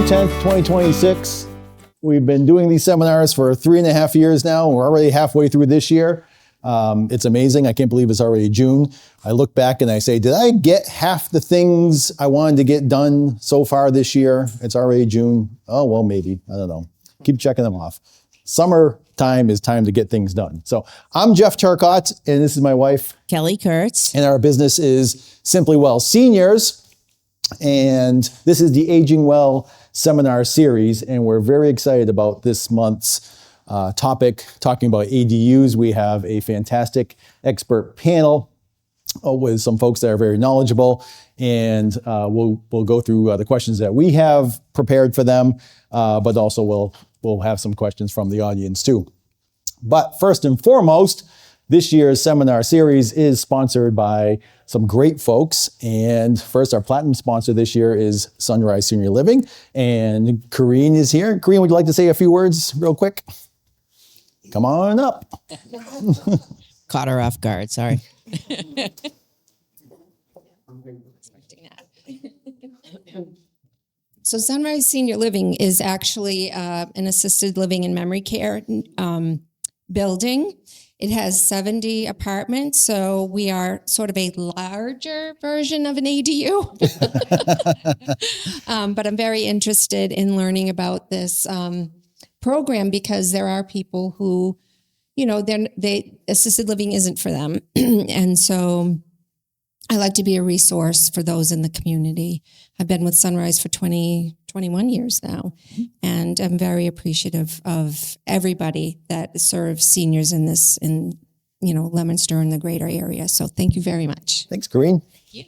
June 10th, 2026. We've been doing these seminars for 3.5 years now. We're already halfway through this year. It's amazing. I can't believe it's already June. I look back and I say, did I get half the things I wanted to get done so far this year? It's already June. Oh, well, maybe. I don't know. Keep checking them off. Summertime is time to get things done. So I'm Jeff Turcott, and this is my wife, Kelly Kurtz. And our business is Simply Well Seniors. And this is the Aging Well seminar series. And we're very excited about this month's topic, talking about ADUs. We have a fantastic expert panel with some folks that are very knowledgeable. And we'll go through the questions that we have prepared for them, but also we'll have some questions from the audience too. But first and foremost, this year's seminar series is sponsored by some great folks. And first, our platinum sponsor this year is Sunrise Senior Living. And Corrine is here. Corrine, would you like to say a few words real quick? Come on up. Caught her off guard, sorry. So Sunrise Senior Living is actually an assisted living and memory care building. It has 70 apartments, so we are sort of a larger version of an ADU. But I'm very interested in learning about this program because there are people who, you know, assisted living isn't for them. And so I like to be a resource for those in the community. I've been with Sunrise for 21 years now, and I'm very appreciative of everybody that serves seniors in Leominster and the greater area. So thank you very much. Thanks, Corrine. Thank you.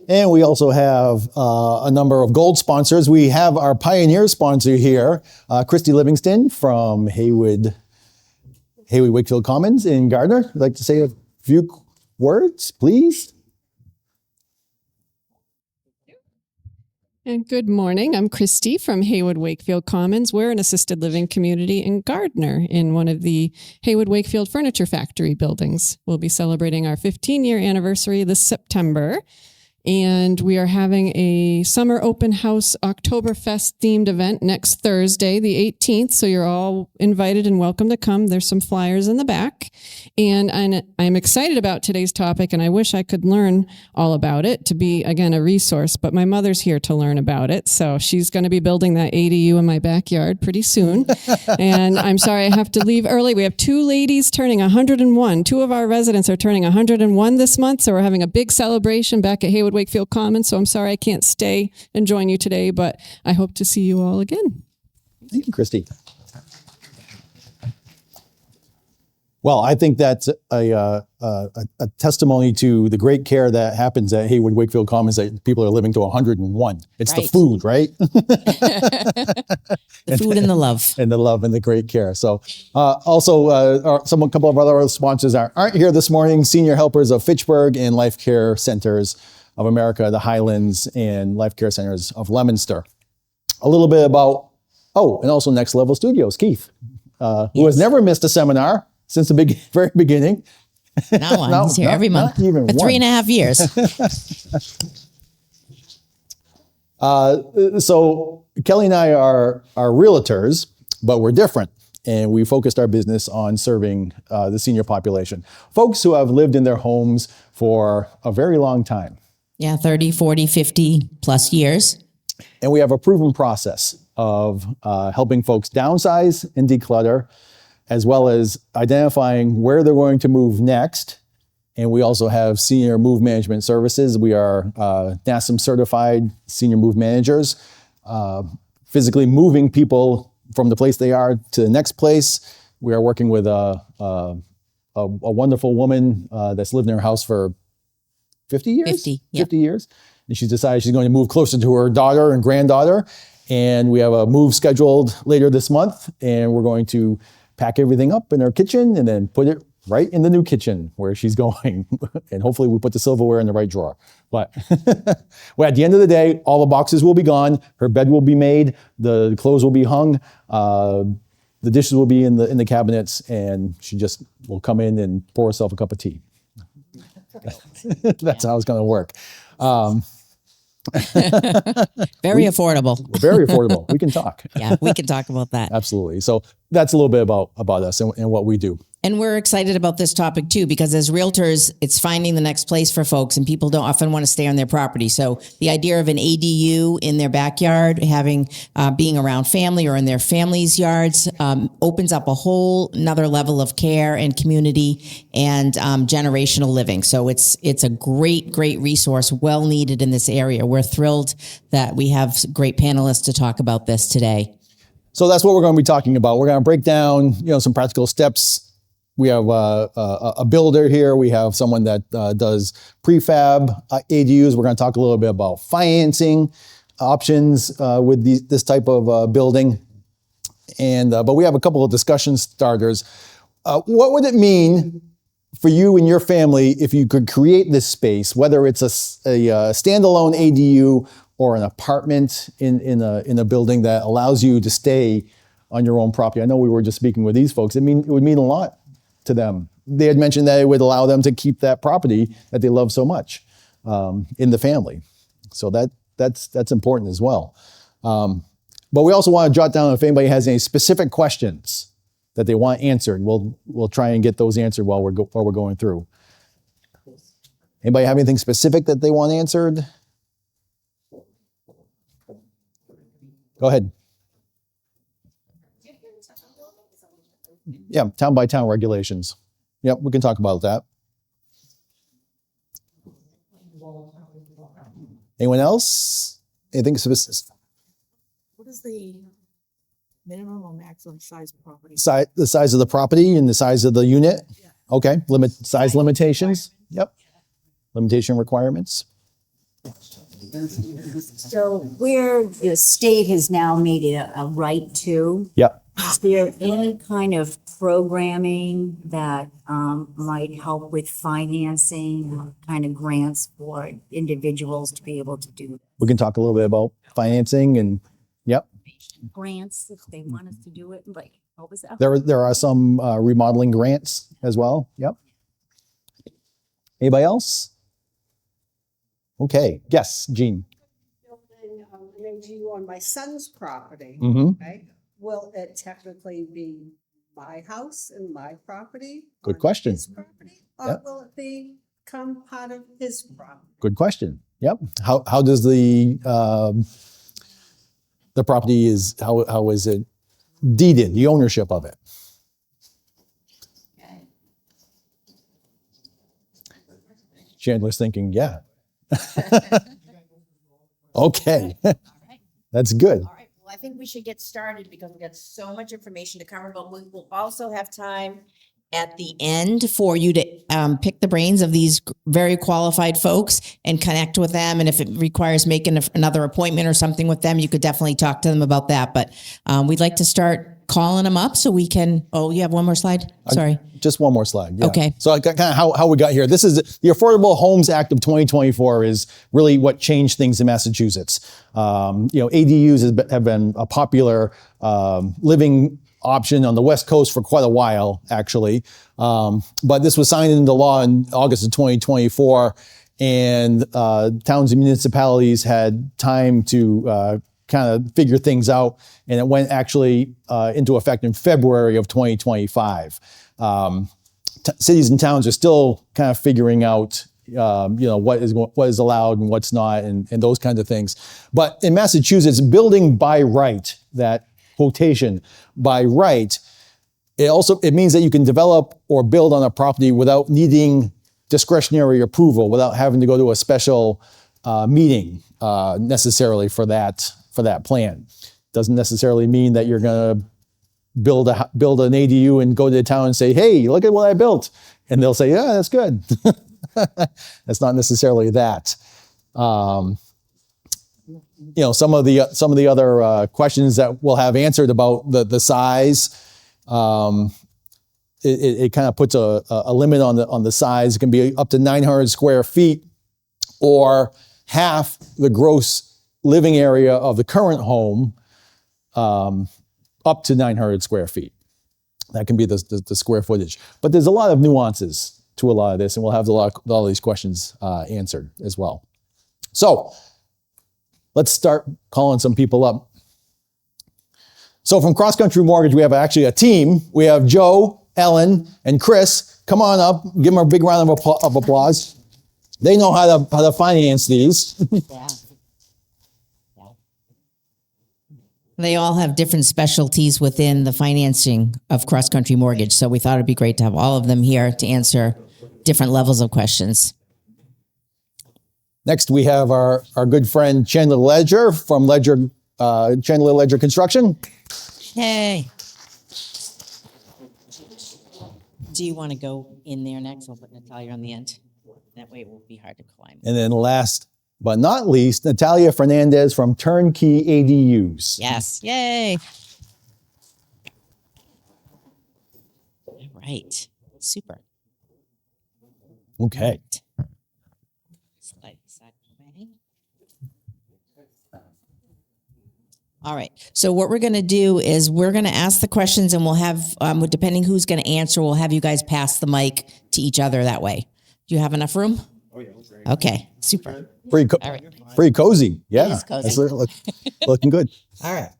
And we also have a number of gold sponsors. We have our pioneer sponsor here, Christy Livingston from Haywood Wakefield Commons in Gardner. Would like to say a few words, please? And good morning. I'm Christy from Haywood Wakefield Commons. We're an assisted living community in Gardner in one of the Haywood Wakefield Furniture Factory buildings. We'll be celebrating our 15-year anniversary this September. And we are having a summer open house Oktoberfest themed event next Thursday, the 18th. So you're all invited and welcome to come. There's some flyers in the back. And I'm excited about today's topic, and I wish I could learn all about it to be, again, a resource. But my mother's here to learn about it. So she's going to be building that ADU in my backyard pretty soon. And I'm sorry I have to leave early. We have two ladies turning 101. Two of our residents are turning 101 this month. So we're having a big celebration back at Haywood Wakefield Commons, so I'm sorry I can't stay and join you today, but I hope to see you all again. Thank you, Christy. Well, I think that's a testimony to the great care that happens at Haywood Wakefield Commons, that people are living to 101. It's Right. the food, right? The food and the love. And the love and the great care. So also, a couple of other sponsors aren't here this morning. Senior Helpers of Fitchburg and Life Care Centers of America, the Highlands, and Life Care Centers of Leominster. A little bit about, and also Next Level Studios, Keith, who has never missed a seminar since the very beginning. Not one. He's here every month for 3.5 years. So Kelly and I are realtors, but we're different. And we focused our business on serving the senior population, folks who have lived in their homes for a very long time. Yeah, 30, 40, 50 plus years. And we have a proven process of helping folks downsize and declutter, as well as identifying where they're going to move next. And we also have senior move management services. We are NASM certified senior move managers, physically moving people from the place they are to the next place. We are working with a wonderful woman that's lived in her house for 50 years? 50, yep. 50 years. And she's decided she's going to move closer to her daughter and granddaughter. And we have a move scheduled later this month. And we're going to pack everything up in her kitchen and then put it right in the new kitchen where she's going. And hopefully we put the silverware in the right drawer. But well, at the end of the day, all the boxes will be gone. Her bed will be made. The clothes will be hung. The dishes will be in the cabinets. And she just will come in and pour herself a cup of tea. That's how it's going to work. Very affordable. Very affordable. We can talk. Yeah, we can talk about that. Absolutely. So that's a little bit about us and what we do. And we're excited about this topic too, because as realtors, it's finding the next place for folks, and people don't often want to stay on their property. So the idea of an ADU in their backyard, having being around family or in their family's yards, opens up a whole another level of care and community and generational living. So it's a great resource, well needed in this area. We're thrilled that we have great panelists to talk about this today. So that's what we're going to be talking about. We're going to break down, some practical steps. We have a builder here. We have someone that does prefab ADUs. We're going to talk a little bit about financing options with this type of building. But we have a couple of discussion starters. What would it mean for you and your family if you could create this space, whether it's a standalone ADU or an apartment in a building that allows you to stay on your own property? I know we were just speaking with these folks. It would mean a lot to them. They had mentioned that it would allow them to keep that property that they love so much in the family. So that's important as well. But we also want to jot down if anybody has any specific questions that they want answered. We'll try and get those answered while we're going through. Anybody have anything specific that they want answered? Go ahead. Yeah, town by town regulations. Yep, we can talk about that. Anyone else? Anything specific? What is the minimum or maximum size property? The size of the property and the size of the unit? Yeah. Okay, size limitations? Yep. Limitation requirements? So where the state has now made it a right to, Yep. is there any kind of programming that might help with financing, kind of grants for individuals to be able to do We can talk a little bit about financing and, yep. grants if they want us to do it? Like, what was that? There are some remodeling grants as well. Yep. Anybody else? Okay. Yes, Jean. Building an ADU on my son's property, Mm-hmm. right? Will it technically be my house and my property? Good on question. His property, or Yep. will it become part of his property? Good question. Yep. How does the property how is it deeded, the ownership of it? Chandler's thinking, yeah. Okay. That's good. All right, well, I think we should get started because we've got so much information to cover, but we will also have time At the end for you to pick the brains of these very qualified folks and connect with them. And if it requires making another appointment or something with them, you could definitely talk to them about that. But we'd like to start calling them up so we can, you have one more slide? Sorry. Just one more slide. Yeah. Okay. So kind of how we got here. This is the Affordable Homes Act of 2024 is really what changed things in Massachusetts. ADUs have been a popular living option on the West Coast for quite a while, actually. But this was signed into law in August of 2024, and towns and municipalities had time to kind of figure things out, and it went actually into effect in February of 2025. Cities and towns are still kind of figuring out what is allowed and what's not, and those kinds of things. But in Massachusetts, building by right, that quotation, by right, it means that you can develop or build on a property without needing discretionary approval, without having to go to a special meeting necessarily for that plan. Doesn't necessarily mean that you're going to build an ADU and go to the town and say, "Hey, look at what I built," and they'll say, "Yeah, that's good." That's not necessarily that. Some of the other questions that we'll have answered about the size. It kind of puts a limit on the size. It can be up to 900 square feet, or half the gross living area of the current home, up to 900 square feet. That can be the square footage. But there's a lot of nuances to a lot of this, and we'll have a lot of these questions answered as well. So let's start calling some people up. So from Cross Country Mortgage, we have actually a team. We have Joe, Ellen, and Chris. Come on up. Give them a big round of applause. They know how to finance these. They all have different specialties within the financing of Cross Country Mortgage. So we thought it'd be great to have all of them here to answer different levels of questions. Next, we have our good friend Chandler Ledger from Chandler Ledger Construction. Hey. Do you want to go in there next? I'll put Natalia on the end. That way it won't be hard to climb. And then last but not least, Natalia Fernandez from Turnkey ADUs. Yes. Yay. All right. Super. Okay. Slide this out of the way. All right. So what we're going to do is we're going to ask the questions, and we'll have, depending who's going to answer, we'll have you guys pass the mic to each other that way. Do you have enough room? Oh, yeah. Great. Okay. Super. All right. Pretty cozy. Yeah. It is cozy. That's looking good. All right.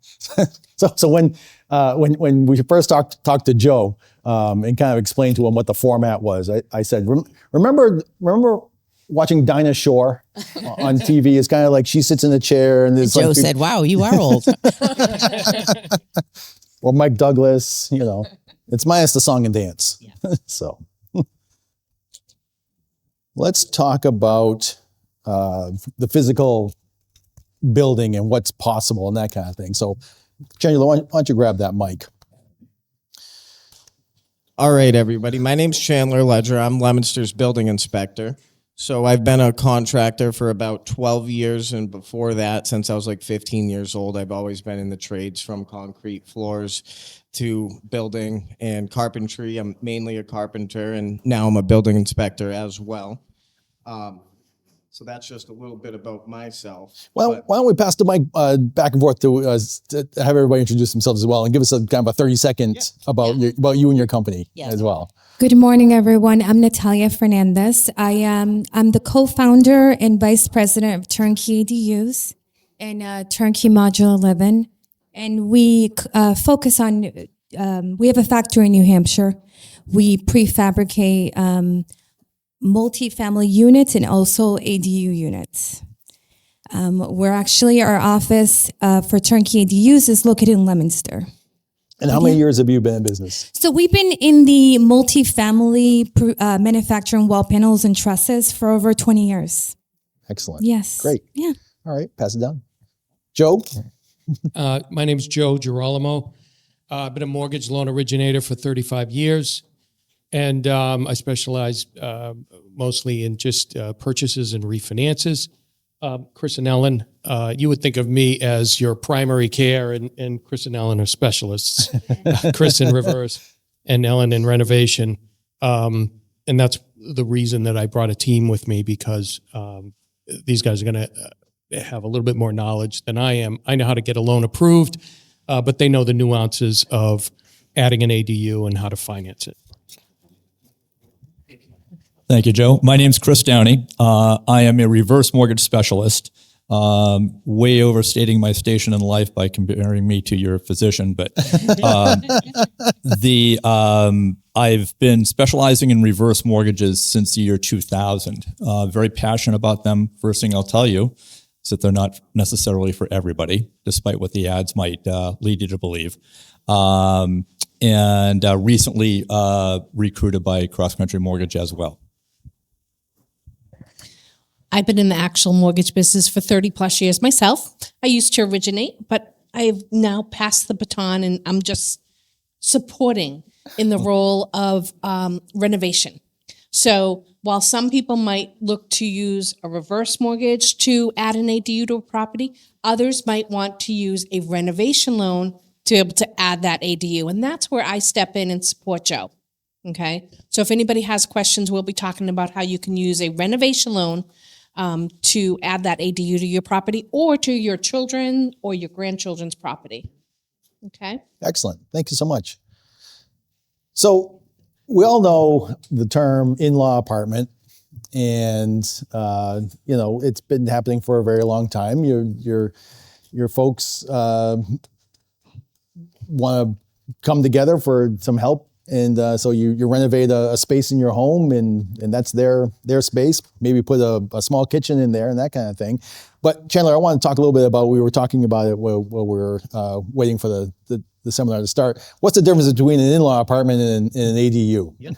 So when we first talked to Joe and kind of explained to him what the format was, I said, remember watching Dinah Shore on TV? It's kind of like she sits in a chair and Joe said, "Wow, you are old." Or Mike Douglas, it's minus the song and dance. Yeah. So let's talk about the physical building and what's possible and that kind of thing. So, Chandler, why don't you grab that mic? All right, everybody. My name's Chandler Ledger. I'm Leominster's building inspector. So I've been a contractor for about 12 years, and before that, since I was like 15 years old, I've always been in the trades from concrete floors to building and carpentry. I'm mainly a carpenter, and now I'm a building inspector as well. So that's just a little bit about myself. Well, why don't we pass the mic back and forth to have everybody introduce themselves as well and give us a kind of a 30-second about you and your company as well. Good morning, everyone. I'm Natalia Fernandez. I'm the co-founder and vice president of Turnkey ADUs and Turnkey Modular 11. And we focus on, we have a factory in New Hampshire. We prefabricate multi-family units and also ADU units. Our office for Turnkey ADUs is located in Leominster. And how many years have you been in business? So we've been in the multi-family manufacturing wall panels and trusses for over 20 years. Excellent. Yes. Great. Yeah. All right, pass it down. Joe? My name's Joe Girolamo. I've been a mortgage loan originator for 35 years. And I specialize mostly in just purchases and refinances. Chris and Ellen, you would think of me as your primary care, and Chris and Ellen are specialists. Chris in reverse and Ellen in renovation. And that's the reason that I brought a team with me, because these guys are going to have a little bit more knowledge than I am. I know how to get a loan approved, but they know the nuances of adding an ADU and how to finance it. Thank you, Joe. My name's Chris Downey. I am a reverse mortgage specialist, way overstating my station in life by comparing me to your physician. But I've been specializing in reverse mortgages since the year 2000. Very passionate about them. First thing I'll tell you is that they're not necessarily for everybody, despite what the ads might lead you to believe. And recently recruited by Cross Country Mortgage as well. I've been in the actual mortgage business for 30 plus years myself. I used to originate, but I've now passed the baton, and I'm just supporting in the role of renovation. So while some people might look to use a reverse mortgage to add an ADU to a property, others might want to use a renovation loan to be able to add that ADU. And that's where I step in and support Joe. Okay. So if anybody has questions, we'll be talking about how you can use a renovation loan to add that ADU to your property or to your children or your grandchildren's property. Okay. Excellent. Thank you so much. So we all know the term in-law apartment. and it's been happening for a very long time. Your folks want to come together for some help, and so you renovate a space in your home, and that's their space. Maybe put a small kitchen in there and that kind of thing. But Chandler, I want to talk a little bit about, we were talking about it while we were waiting for the seminar to start. What's the difference between an in-law apartment and an ADU? Yeah.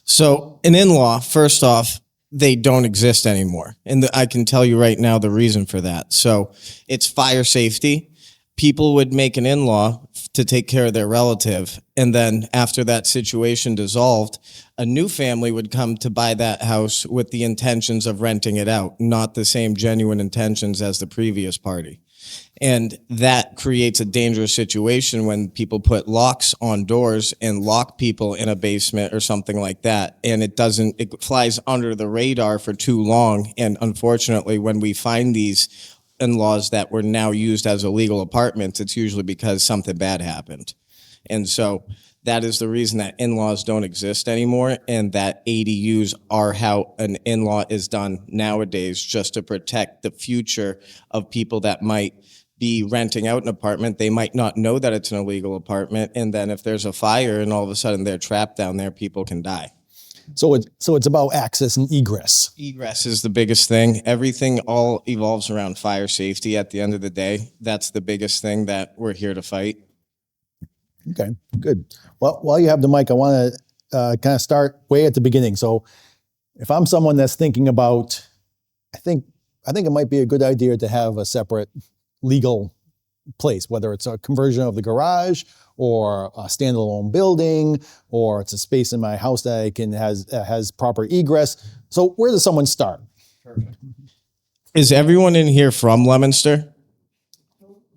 So an in-law, first off, they don't exist anymore. And I can tell you right now the reason for that. So it's fire safety. People would make an in-law to take care of their relative. And then after that situation dissolved, a new family would come to buy that house with the intentions of renting it out, not the same genuine intentions as the previous party. And that creates a dangerous situation when people put locks on doors and lock people in a basement or something like that. And it flies under the radar for too long. And unfortunately, when we find these in-laws that were now used as illegal apartments, it's usually because something bad happened. And so that is the reason that in-laws don't exist anymore, and that ADUs are how an in-law is done nowadays, just to protect the future of people that might be renting out an apartment. They might not know that it's an illegal apartment, and then if there's a fire and all of a sudden they're trapped down there, people can die. So it's about access and egress. Egress is the biggest thing. Everything all evolves around fire safety at the end of the day. That's the biggest thing that we're here to fight. Okay, good. Well, while you have the mic, I want to kind of start way at the beginning. So if I'm someone that's thinking about, I think it might be a good idea to have a separate legal place, whether it's a conversion of the garage or a standalone building, or it's a space in my house that has proper egress. So where does someone start? Perfect. Is everyone in here from Leominster?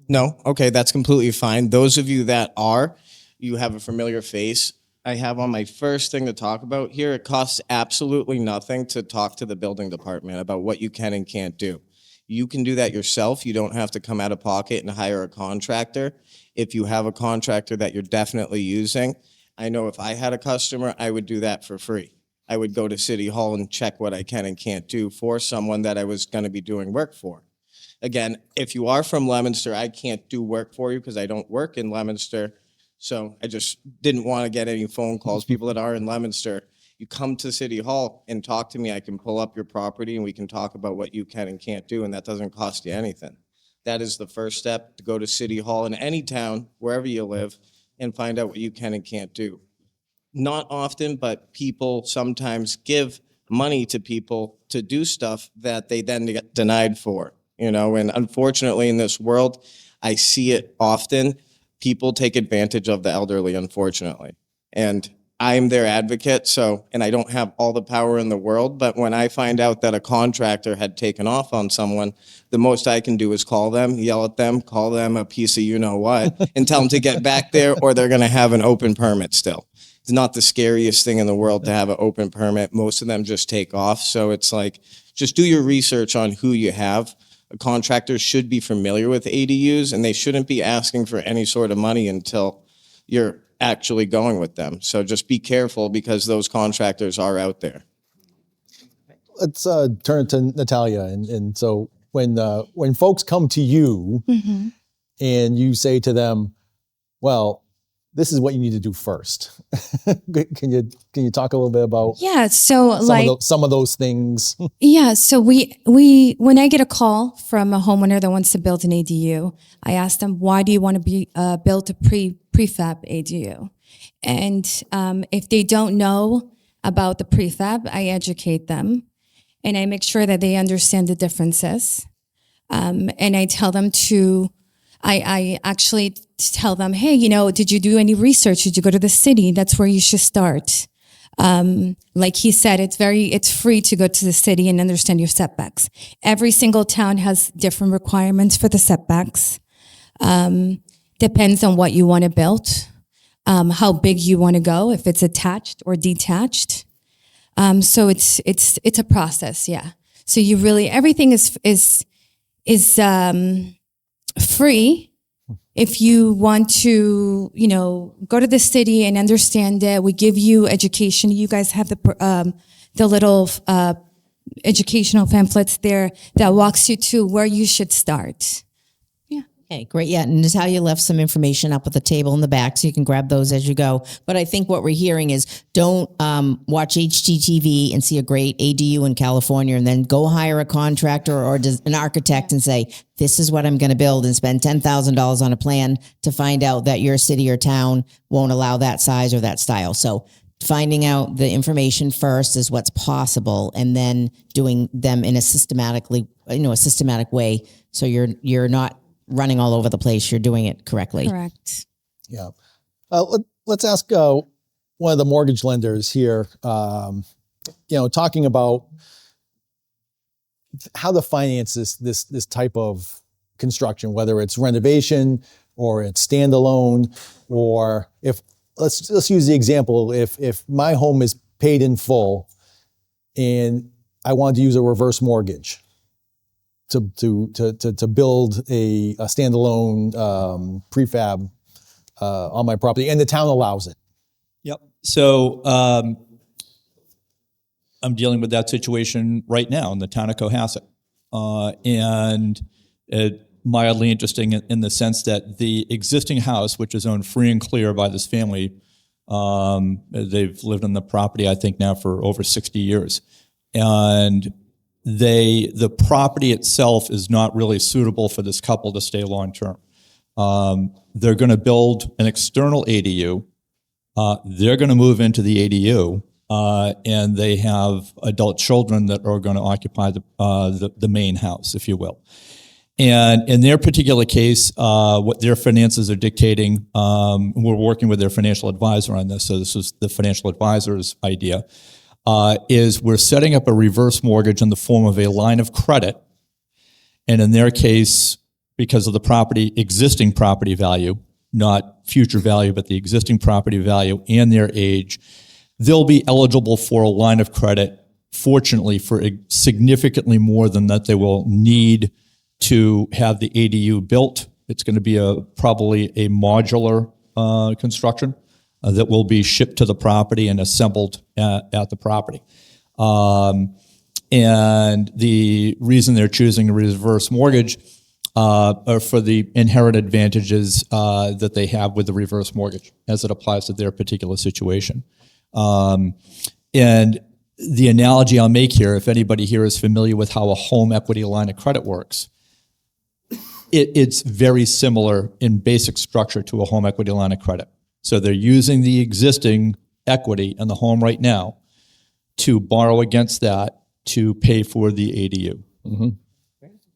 No? Okay, that's completely fine. Those of you that are, you have a familiar face. I have on my first thing to talk about here. It costs absolutely nothing to talk to the building department about what you can and can't do. You can do that yourself. You don't have to come out of pocket and hire a contractor. If you have a contractor that you're definitely using, I know if I had a customer, I would do that for free. I would go to City Hall and check what I can and can't do for someone that I was going to be doing work for. Again, if you are from Leominster, I can't do work for you because I don't work in Leominster. So I just didn't want to get any phone calls. People that are in Leominster, you come to City Hall and talk to me. I can pull up your property and we can talk about what you can and can't do, and that doesn't cost you anything. That is the first step, to go to City Hall in any town, wherever you live, and find out what you can and can't do. Not often, but people sometimes give money to people to do stuff that they then get denied for, and unfortunately in this world, I see it often. People take advantage of the elderly, unfortunately. And I'm their advocate, and I don't have all the power in the world, but when I find out that a contractor had taken off on someone, the most I can do is call them, yell at them, call them a piece of you-know-what, and tell them to get back there, or they're going to have an open permit still. It's not the scariest thing in the world to have an open permit. Most of them just take off, so it's like, just do your research on who you have. A contractor should be familiar with ADUs, and they shouldn't be asking for any sort of money until you're actually going with them. So just be careful, because those contractors are out there. Let's turn to Natalia. And so when folks come to you and you say to them, well, this is what you need to do first. Can you talk a little bit about some of those things? Yeah. So we when I get a call from a homeowner that wants to build an ADU, I ask them, why do you want to build a prefab ADU? And if they don't know about the prefab, I educate them, and I make sure that they understand the differences. And I tell them I actually tell them, hey, did you do any research? Did you go to the city? That's where you should start. Like he said, it's free to go to the city and understand your setbacks. Every single town has different requirements for the setbacks. Depends on what you want to build, how big you want to go, if it's attached or detached. So it's a process, yeah. So everything is free. If you want to, go to the city and understand it, we give you education. You guys have the little educational pamphlets there that walks you to where you should start. Okay, great. Yeah, and Natalia left some information up at the table in the back, so you can grab those as you go. But I think what we're hearing is don't watch HGTV and see a great ADU in California and then go hire a contractor or an architect and say, this is what I'm going to build, and spend $10,000 on a plan to find out that your city or town won't allow that size or that style. So finding out the information first is what's possible, and then doing them in a systematic way. So you're not running all over the place. You're doing it correctly. Correct. Yeah. Let's ask one of the mortgage lenders here, talking about how to finance this type of construction, whether it's renovation or it's standalone, or if let's use the example, if my home is paid in full and I want to use a reverse mortgage to build a standalone prefab on my property, and the town allows it. Yep. So I'm dealing with that situation right now in the town of Cohasset. And mildly interesting in the sense that the existing house, which is owned free and clear by this family, they've lived on the property, I think, now for over 60 years. And the property itself is not really suitable for this couple to stay long-term. They're going to build an external ADU. They're going to move into the ADU, and they have adult children that are going to occupy the main house, if you will. And in their particular case, what their finances are dictating, we're working with their financial advisor on this, so this is the financial advisor's idea, is we're setting up a reverse mortgage in the form of a line of credit. And in their case, because of the existing property value, not future value, but the existing property value and their age, they'll be eligible for a line of credit, fortunately, for significantly more than that they will need to have the ADU built. It's going to be probably a modular construction that will be shipped to the property and assembled at the property. And the reason they're choosing a reverse mortgage are for the inherent advantages that they have with the reverse mortgage as it applies to their particular situation. And the analogy I'll make here, if anybody here is familiar with how a home equity line of credit works, it's very similar in basic structure to a home equity line of credit. So they're using the existing equity in the home right now to borrow against that to pay for the ADU. Mm-hmm.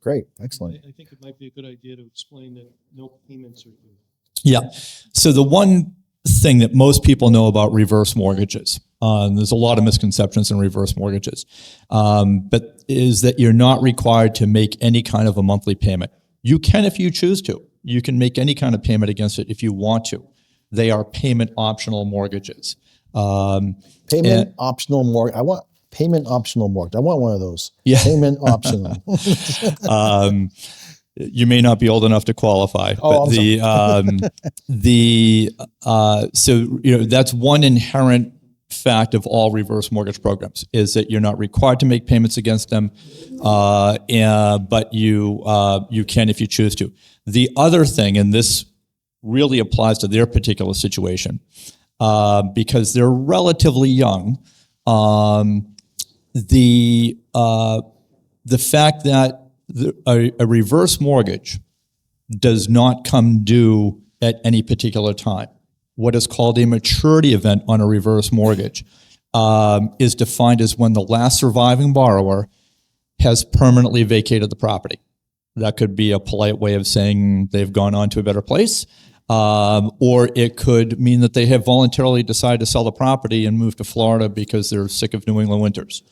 Great, excellent. I think it might be a good idea to explain that no payments are due. Yeah. So the one thing that most people know about reverse mortgages, there's a lot of misconceptions in reverse mortgages, but is that you're not required to make any kind of a monthly payment. You can if you choose to. You can make any kind of payment against it if you want to. They are payment optional mortgages. Payment optional mortgage. I want payment optional mortgage. I want one of those. Yeah. Payment optional. You may not be old enough to qualify, but so that's one inherent fact of all reverse mortgage programs is that you're not required to make payments against them, but you can if you choose to. The other thing, and this really applies to their particular situation, because they're relatively young, the fact that a reverse mortgage does not come due at any particular time. What is called a maturity event on a reverse mortgage is defined as when the last surviving borrower has permanently vacated the property. That could be a polite way of saying they've gone on to a better place, or it could mean that they have voluntarily decided to sell the property and move to Florida because they're sick of New England winters.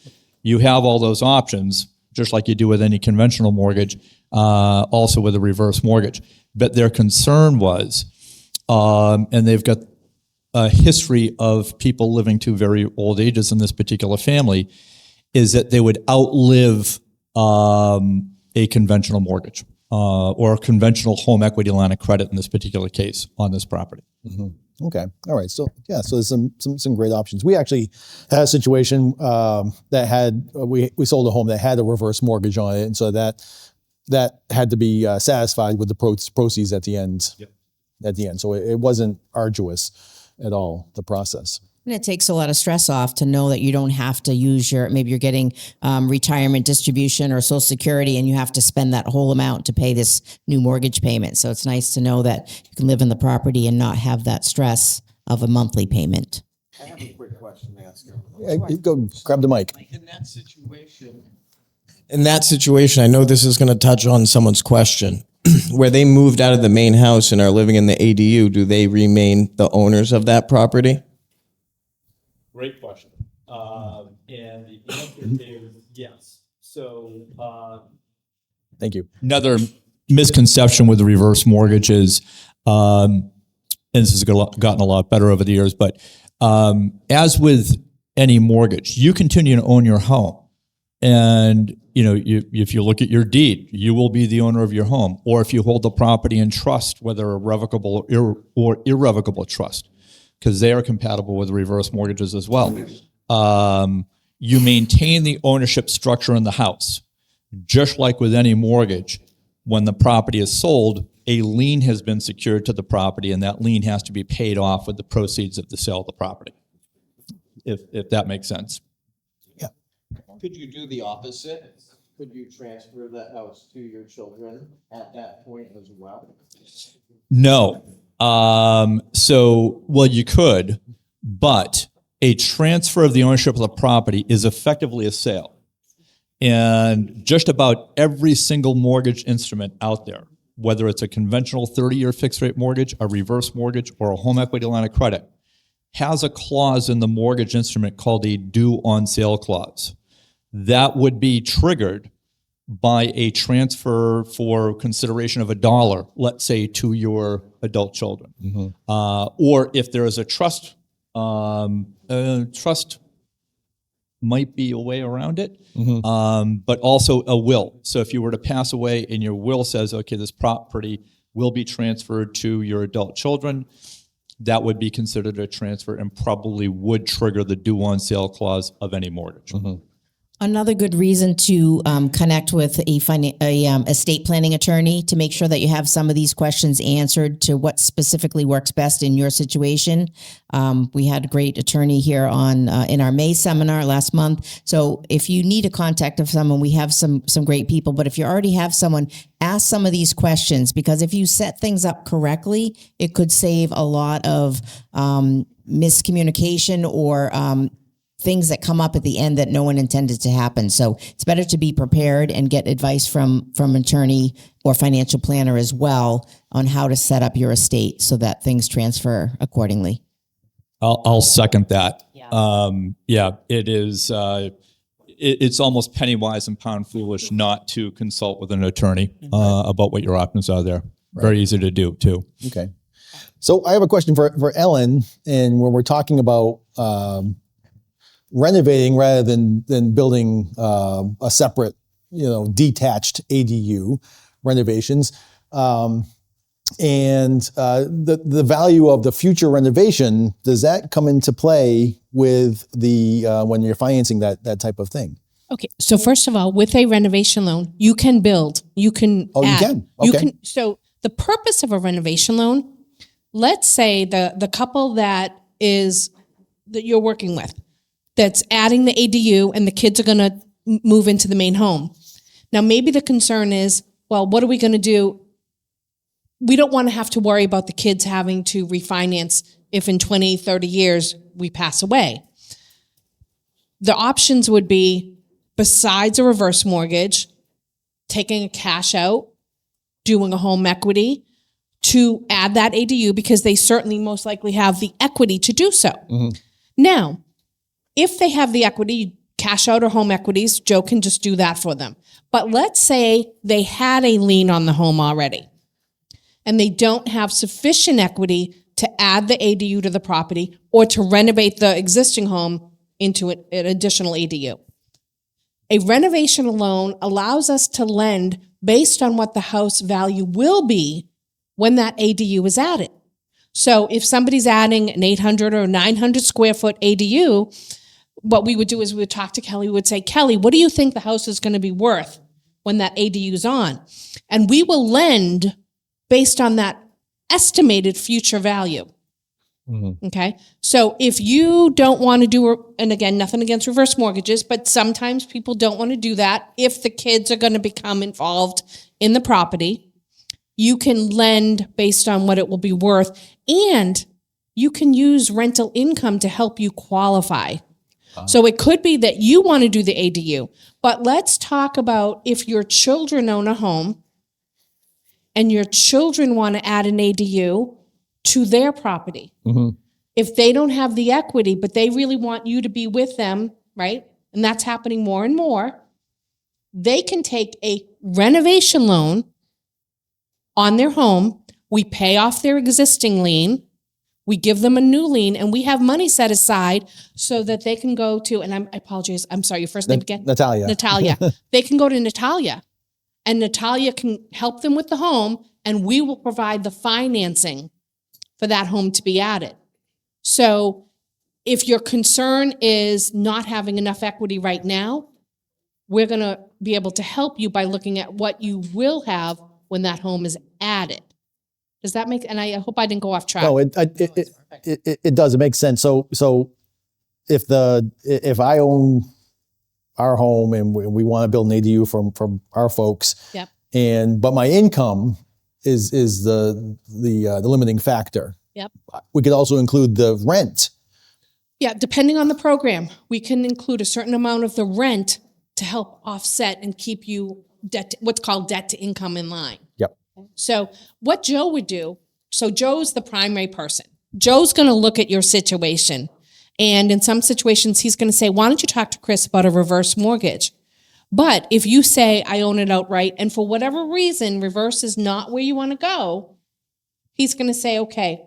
You have all those options, just like you do with any conventional mortgage, also with a reverse mortgage. But their concern was, and they've got a history of people living to very old ages in this particular family, is that they would outlive a conventional mortgage or a conventional home equity line of credit in this particular case on this property. Mm-hmm. Okay. All right. So yeah. So there's some great options. We actually had a situation that had we sold a home that had a reverse mortgage on it, and so that had to be satisfied with the proceeds at the end. Yep. At the end, so it wasn't arduous at all, the process. And it takes a lot of stress off to know that you don't have to use maybe you're getting retirement distribution or Social Security and you have to spend that whole amount to pay this new mortgage payment. So it's nice to know that you can live in the property and not have that stress of a monthly payment. I have a quick question to ask you. Go grab the mic. In that situation, I know this is going to touch on someone's question. Where they moved out of the main house and are living in the ADU, do they remain the owners of that property? Great question. And the answer is yes. So, Thank you. another misconception with the reverse mortgage is, and this has gotten a lot better over the years, but as with any mortgage, you continue to own your home. And, if you look at your deed, you will be the owner of your home. Or if you hold the property in trust, whether a revocable or irrevocable trust, because they are compatible with reverse mortgages as well. You maintain the ownership structure in the house. Just like with any mortgage, when the property is sold, a lien has been secured to the property, and that lien has to be paid off with the proceeds of the sale of the property, if that makes sense. Could you do the opposite? Could you transfer the house to your children at that point as well? No. You could, but a transfer of the ownership of the property is effectively a sale. And just about every single mortgage instrument out there, whether it's a conventional 30-year fixed rate mortgage, a reverse mortgage, or a home equity line of credit, has a clause in the mortgage instrument called a due on sale clause. That would be triggered by a transfer for consideration of $1, let's say, to your adult children. Or if there is a trust, trust might be a way around it, but also a will. So if you were to pass away and your will says, okay, this property will be transferred to your adult children, that would be considered a transfer and probably would trigger the due on sale clause of any mortgage. Another good reason to connect with a estate planning attorney to make sure that you have some of these questions answered to what specifically works best in your situation. We had a great attorney here in our May seminar last month. So if you need a contact of someone, we have some great people. But if you already have someone, ask some of these questions, because if you set things up correctly, it could save a lot of miscommunication or things that come up at the end that no one intended to happen. So it's better to be prepared and get advice from an attorney or financial planner as well on how to set up your estate so that things transfer accordingly. I'll second that. It is. It's almost penny wise and pound foolish not to consult with an attorney about what your options are there. Right. Very easy to do too. Okay. So I have a question for Ellen, and when we're talking about renovating rather than building a separate, detached ADU renovations, and the value of the future renovation, does that come into play with the when you're financing that type of thing? Okay, so first of all, with a renovation loan, you can build, you can add. You can? Okay. You can. So the purpose of a renovation loan, let's say the couple that you're working with, that's adding the ADU and the kids are going to move into the main home. Now, maybe the concern is, well, what are we going to do? We don't want to have to worry about the kids having to refinance if in 20, 30 years we pass away. The options would be, besides a reverse mortgage, taking a cash out, doing a home equity to add that ADU, because they certainly most likely have the equity to do so. Now, if they have the equity, cash out or home equities, Joe can just do that for them. But let's say they had a lien on the home already and they don't have sufficient equity to add the ADU to the property or to renovate the existing home into an additional ADU. A renovation loan allows us to lend based on what the house value will be when that ADU is added. So if somebody's adding an 800 or 900 square foot ADU, what we would do is we would talk to Kelly. We would say, Kelly, what do you think the house is going to be worth when that ADU is on? And we will lend based on that estimated future value. Okay. So if you don't want to do, and again, nothing against reverse mortgages, but sometimes people don't want to do that. If the kids are going to become involved in the property, you can lend based on what it will be worth. And you can use rental income to help you qualify. So it could be that you want to do the ADU, but let's talk about if your children own a home and your children want to add an ADU to their property. If they don't have the equity, but they really want you to be with them, right? And that's happening more and more. They can take a renovation loan on their home. We pay off their existing lien. We give them a new lien, and we have money set aside so that they can go to, and I apologize, I'm sorry, your first name again? Natalia. Natalia. They can go to Natalia, and Natalia can help them with the home, and we will provide the financing for that home to be added. So if your concern is not having enough equity right now, we're going to be able to help you by looking at what you will have when that home is added. Does that make, and I hope I didn't go off track. No, it does. It makes sense. So if I own our home and we want to build an ADU from our folks, Yep. but my income is the limiting factor. Yep. We could also include the rent. Yeah, depending on the program, we can include a certain amount of the rent to help offset and keep you what's called debt to income in line. Yep. So what Joe would do, so Joe's the primary person. Joe's going to look at your situation. And in some situations, he's going to say, why don't you talk to Chris about a reverse mortgage? But if you say, I own it outright, and for whatever reason, reverse is not where you want to go, he's going to say, okay,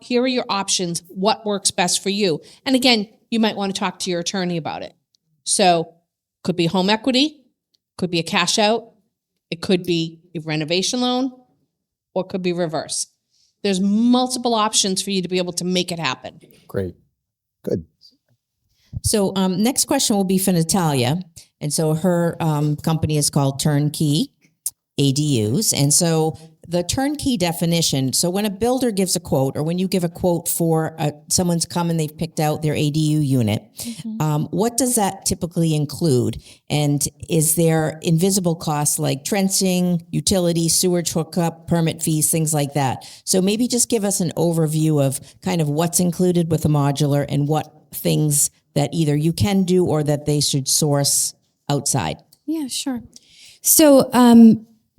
here are your options. What works best for you? And again, you might want to talk to your attorney about it. So could be home equity, could be a cash out, it could be a renovation loan, or it could be reverse. There's multiple options for you to be able to make it happen. Great. Good. So next question will be for Natalia. And so her company is called Turnkey ADUs. And so the turnkey definition, so when a builder gives a quote or when you give a quote for someone's come and they've picked out their ADU unit, what does that typically include? And is there invisible costs like trenching, utility, sewage hookup, permit fees, things like that? So maybe just give us an overview of kind of what's included with a modular and what things that either you can do or that they should source outside. Yeah, sure. So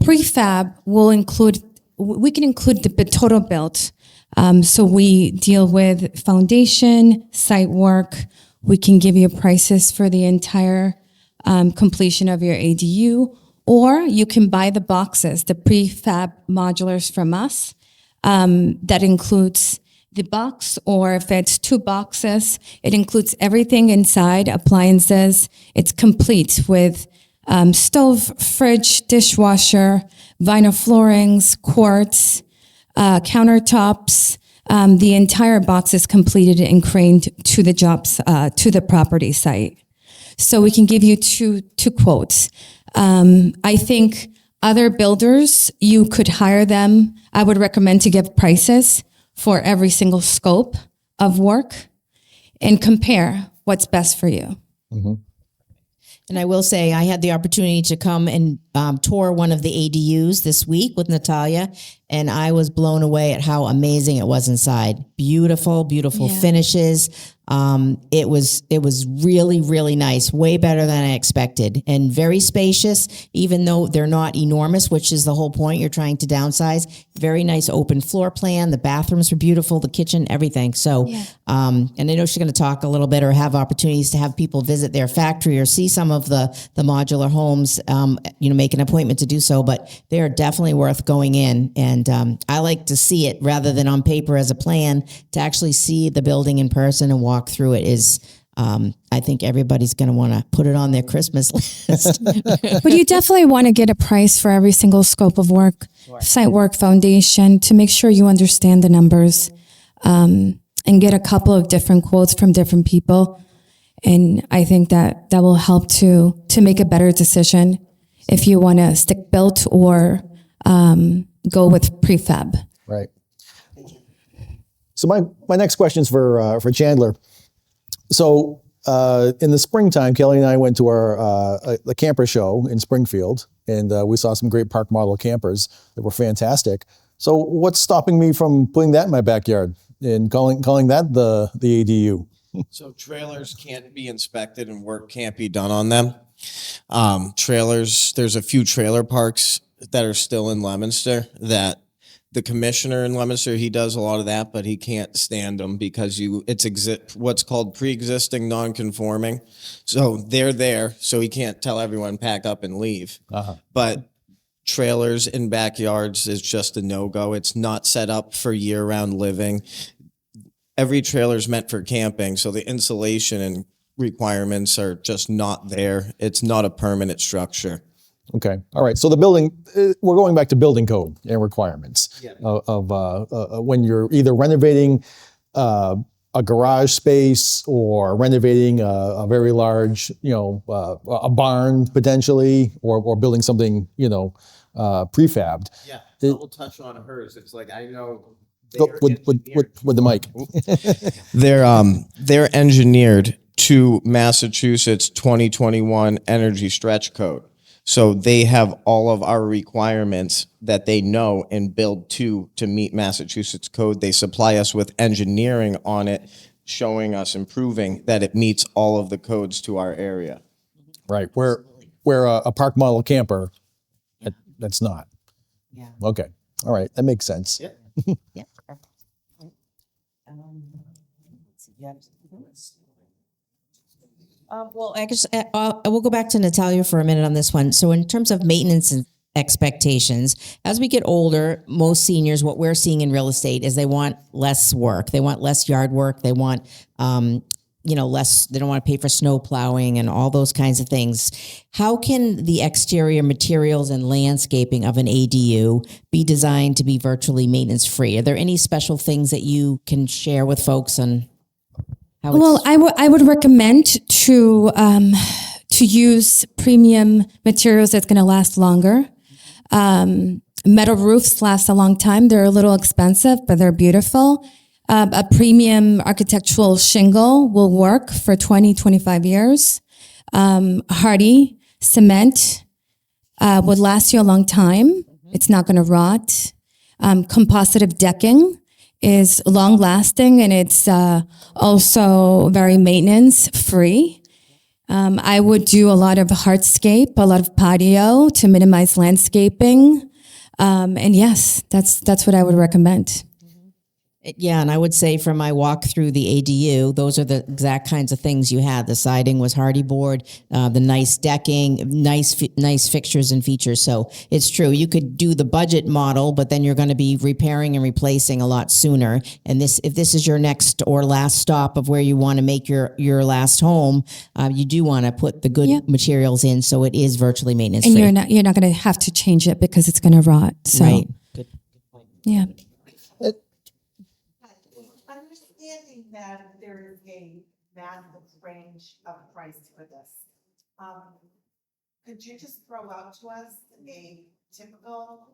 prefab will include, we can include the total build. So we deal with foundation, site work. We can give you prices for the entire completion of your ADU, or you can buy the boxes, the prefab modulars from us. That includes the box, or if it's 2 boxes, it includes everything inside, appliances. It's complete with stove, fridge, dishwasher, vinyl floorings, quartz, countertops. The entire box is completed and craned to the jobs, to the property site. So we can give you two quotes. I think other builders, you could hire them. I would recommend to give prices for every single scope of work and compare what's best for you. Mm-hmm. And I will say I had the opportunity to come and tour one of the ADUs this week with Natalia, and I was blown away at how amazing it was inside. Beautiful, beautiful finishes. It was really, really nice, way better than I expected, and very spacious, even though they're not enormous, which is the whole point. You're trying to downsize. Very nice open floor plan. The bathrooms were beautiful, the kitchen, everything. So, and I know she's going to talk a little bit or have opportunities to have people visit their factory or see some of the modular homes, make an appointment to do so, but they are definitely worth going in. And I like to see it rather than on paper as a plan. To actually see the building in person and walk through it is I think everybody's going to want to put it on their Christmas list. But you definitely want to get a price for every single scope of work, site work, foundation, to make sure you understand the numbers, and get a couple of different quotes from different people. And I think that will help to make a better decision if you want to stick built or go with prefab. Right. So my next question is for Chandler. So in the springtime, Kelly and I went to the camper show in Springfield, and we saw some great park model campers that were fantastic. So what's stopping me from putting that in my backyard and calling that the ADU? So trailers can't be inspected and work can't be done on them. Trailers, there's a few trailer parks that are still in Leominster that the commissioner in Leominster, he does a lot of that, but he can't stand them because it's what's called pre-existing non-conforming. So they're there, so he can't tell everyone pack up and leave. But trailers in backyards is just a no-go. It's not set up for year-round living. Every trailer is meant for camping, so the insulation and requirements are just not there. It's not a permanent structure. Okay. All right. So the building, we're going back to building code and requirements of when you're either renovating a garage space or renovating a very large, a barn potentially, or building something, prefabbed. Yeah. We'll touch on hers. It's like, I know. With the mic. They're engineered to Massachusetts 2021 Energy Stretch Code. So they have all of our requirements that they know and build to meet Massachusetts code. They supply us with engineering on it, showing us improving that it meets all of the codes to our area. Right. Where a park model camper, that's not. Yeah. Okay. All right. That makes sense. Yeah. Yeah. Well, I guess we'll go back to Natalia for a minute on this one. So in terms of maintenance and expectations, as we get older, most seniors, what we're seeing in real estate is they want less work. They want less yard work. They want, less, they don't want to pay for snow plowing and all those kinds of things. How can the exterior materials and landscaping of an ADU be designed to be virtually maintenance free? Are there any special things that you can share with folks on how Well, I would recommend to use premium materials that's going to last longer. Metal roofs last a long time. They're a little expensive, but they're beautiful. A premium architectural shingle will work for 20, 25 years. Hardy cement would last you a long time. It's not going to rot. Compositive decking is long lasting, and it's also very maintenance free. I would do a lot of hardscape, a lot of patio to minimize landscaping. And yes, that's what I would recommend. Yeah, and I would say from my walk through the ADU, those are the exact kinds of things you had. The siding was hardy board, the nice decking, nice fixtures and features. So it's true. You could do the budget model, but then you're going to be repairing and replacing a lot sooner. And if this is your next or last stop of where you want to make your last home, you do want to put the good materials in, so it is virtually maintenance free. And you're not going to have to change it because it's going to rot. So, right. Good point. Yeah. Understanding that there is a massive range of price for this, could you just throw out to us a typical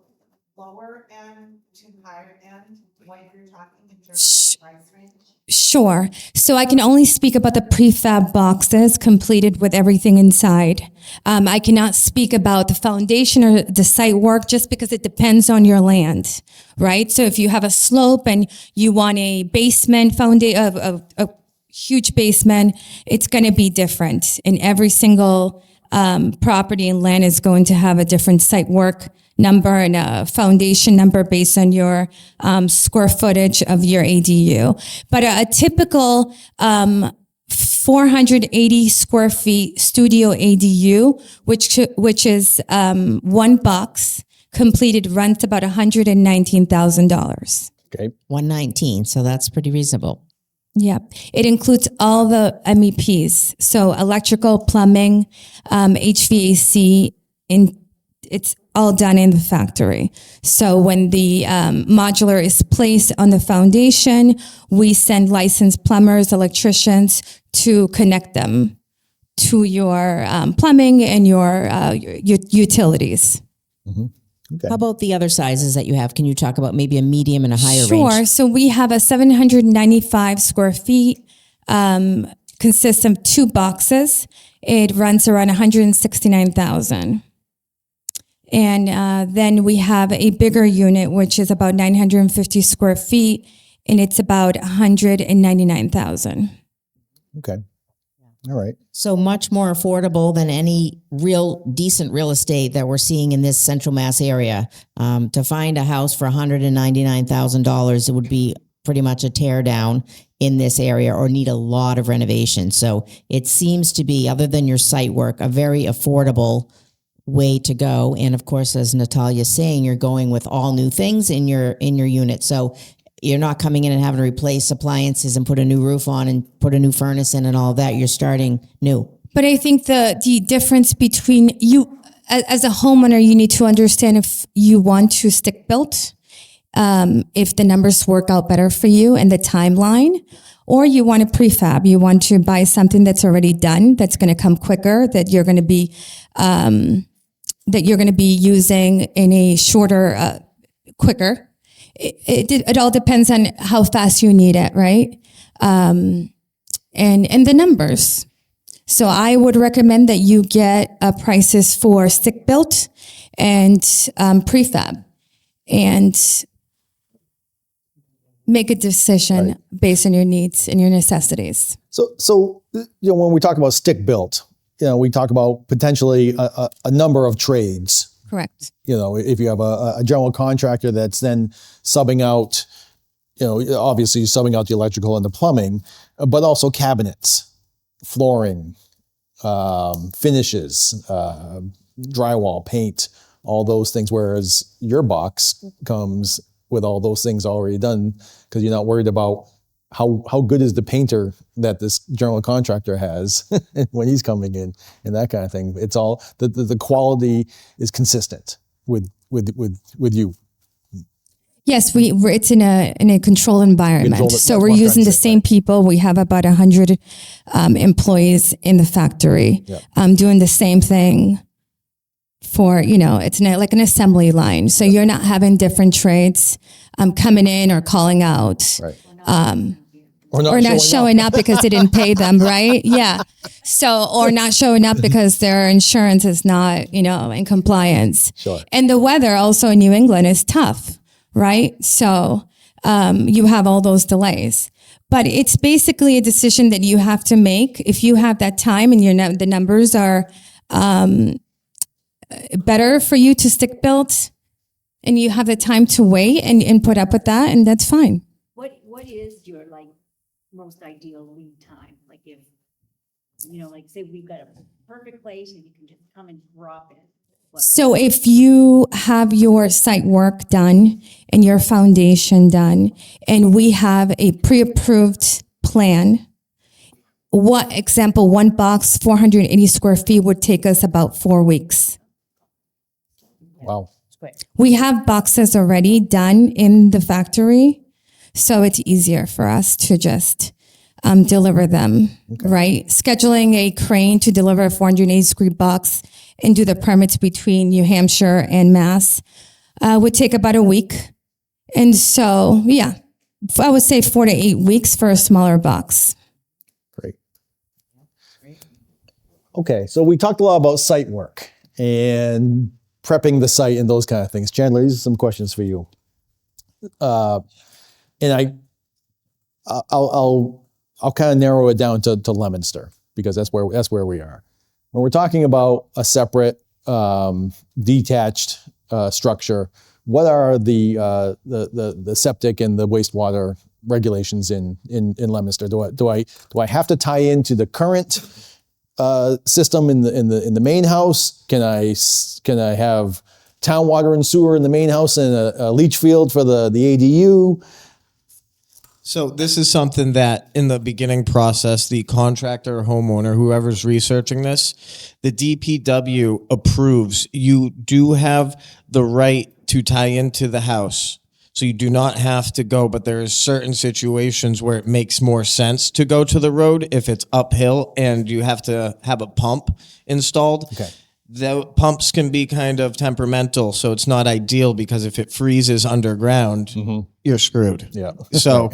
lower end to higher end, what you're talking in terms of price range? Sure. So I can only speak about the prefab boxes completed with everything inside. I cannot speak about the foundation or the site work just because it depends on your land, right? So if you have a slope and you want a basement foundation, a huge basement, it's going to be different. And every single property and land is going to have a different site work number and a foundation number based on your square footage of your ADU. But a typical 480 square feet studio ADU, which is one box completed, runs about $119,000. Okay. 119. So that's pretty reasonable. Yep. It includes all the MEPs. So electrical, plumbing, HVAC, it's all done in the factory. So when the modular is placed on the foundation, we send licensed plumbers, electricians to connect them to your plumbing and your utilities. Okay. How about the other sizes that you have? Can you talk about maybe a medium and a higher Sure. range? So we have a 795 square feet, consists of 2 boxes. It runs around 169,000. And then we have a bigger unit, which is about 950 square feet, and it's about 199,000. Okay. All right. So much more affordable than any real decent real estate that we're seeing in this Central Mass area. To find a house for $199,000, it would be pretty much a tear down in this area or need a lot of renovation. So it seems to be, other than your site work, a very affordable way to go. And of course, as Natalia's saying, you're going with all new things in your unit. So you're not coming in and having to replace appliances and put a new roof on and put a new furnace in and all that. You're starting new. But I think the difference between you, as a homeowner, you need to understand if you want to stick built, if the numbers work out better for you and the timeline, or you want a prefab. You want to buy something that's already done, that's going to come quicker, that you're going to be using in a shorter, quicker. It all depends on how fast you need it, right? And the numbers. So I would recommend that you get prices for stick built and prefab, and make a decision based on your needs and your necessities. So when we talk about stick built, we talk about potentially a number of trades. Correct. If you have a general contractor that's then subbing out, obviously subbing out the electrical and the plumbing, but also cabinets, flooring, finishes, drywall, paint, all those things. Whereas your box comes with all those things already done because you're not worried about how good is the painter that this general contractor has when he's coming in and that kind of thing. It's all the quality is consistent with you. Yes, it's in a controlled environment. So we're using the same people. We have about 100 employees in the factory doing the same thing for, it's like an assembly line. So you're not having different trades coming in or calling out. Right. Or not showing up because they didn't pay them, right? Yeah. So, or not showing up because their insurance is not, in compliance. Sure. And the weather also in New England is tough, right? So, you have all those delays. But it's basically a decision that you have to make. If you have that time and the numbers are better for you to stick built, and you have the time to wait and put up with that, and that's fine. What is your most ideal lead time? Like if, say we've got a perfect place and you can just come and drop it. So if you have your site work done and your foundation done, and we have a pre-approved plan, one box, 480 square feet would take us about 4 weeks. Wow. We have boxes already done in the factory, so it's easier for us to just deliver them, right? Scheduling a crane to deliver a 480 square box and do the permits between New Hampshire and Mass would take about a week. And so, I would say 4 to 8 weeks for a smaller box. Great. Okay, so we talked a lot about site work and prepping the site and those kind of things. Chandler, these are some questions for you. And I'll kind of narrow it down to Leominster because that's where we are. When we're talking about a separate detached structure, what are the septic and the wastewater regulations in Leominster? Do I have to tie into the current system in the main house? Can I have town water and sewer in the main house and a leach field for the ADU? So this is something that in the beginning process, the contractor or homeowner, whoever's researching this, the DPW approves. You do have the right to tie into the house. So you do not have to go, but there is certain situations where it makes more sense to go to the road if it's uphill and you have to have a pump installed. Okay. The pumps can be kind of temperamental, so it's not ideal because if it freezes underground, you're screwed. Yeah. So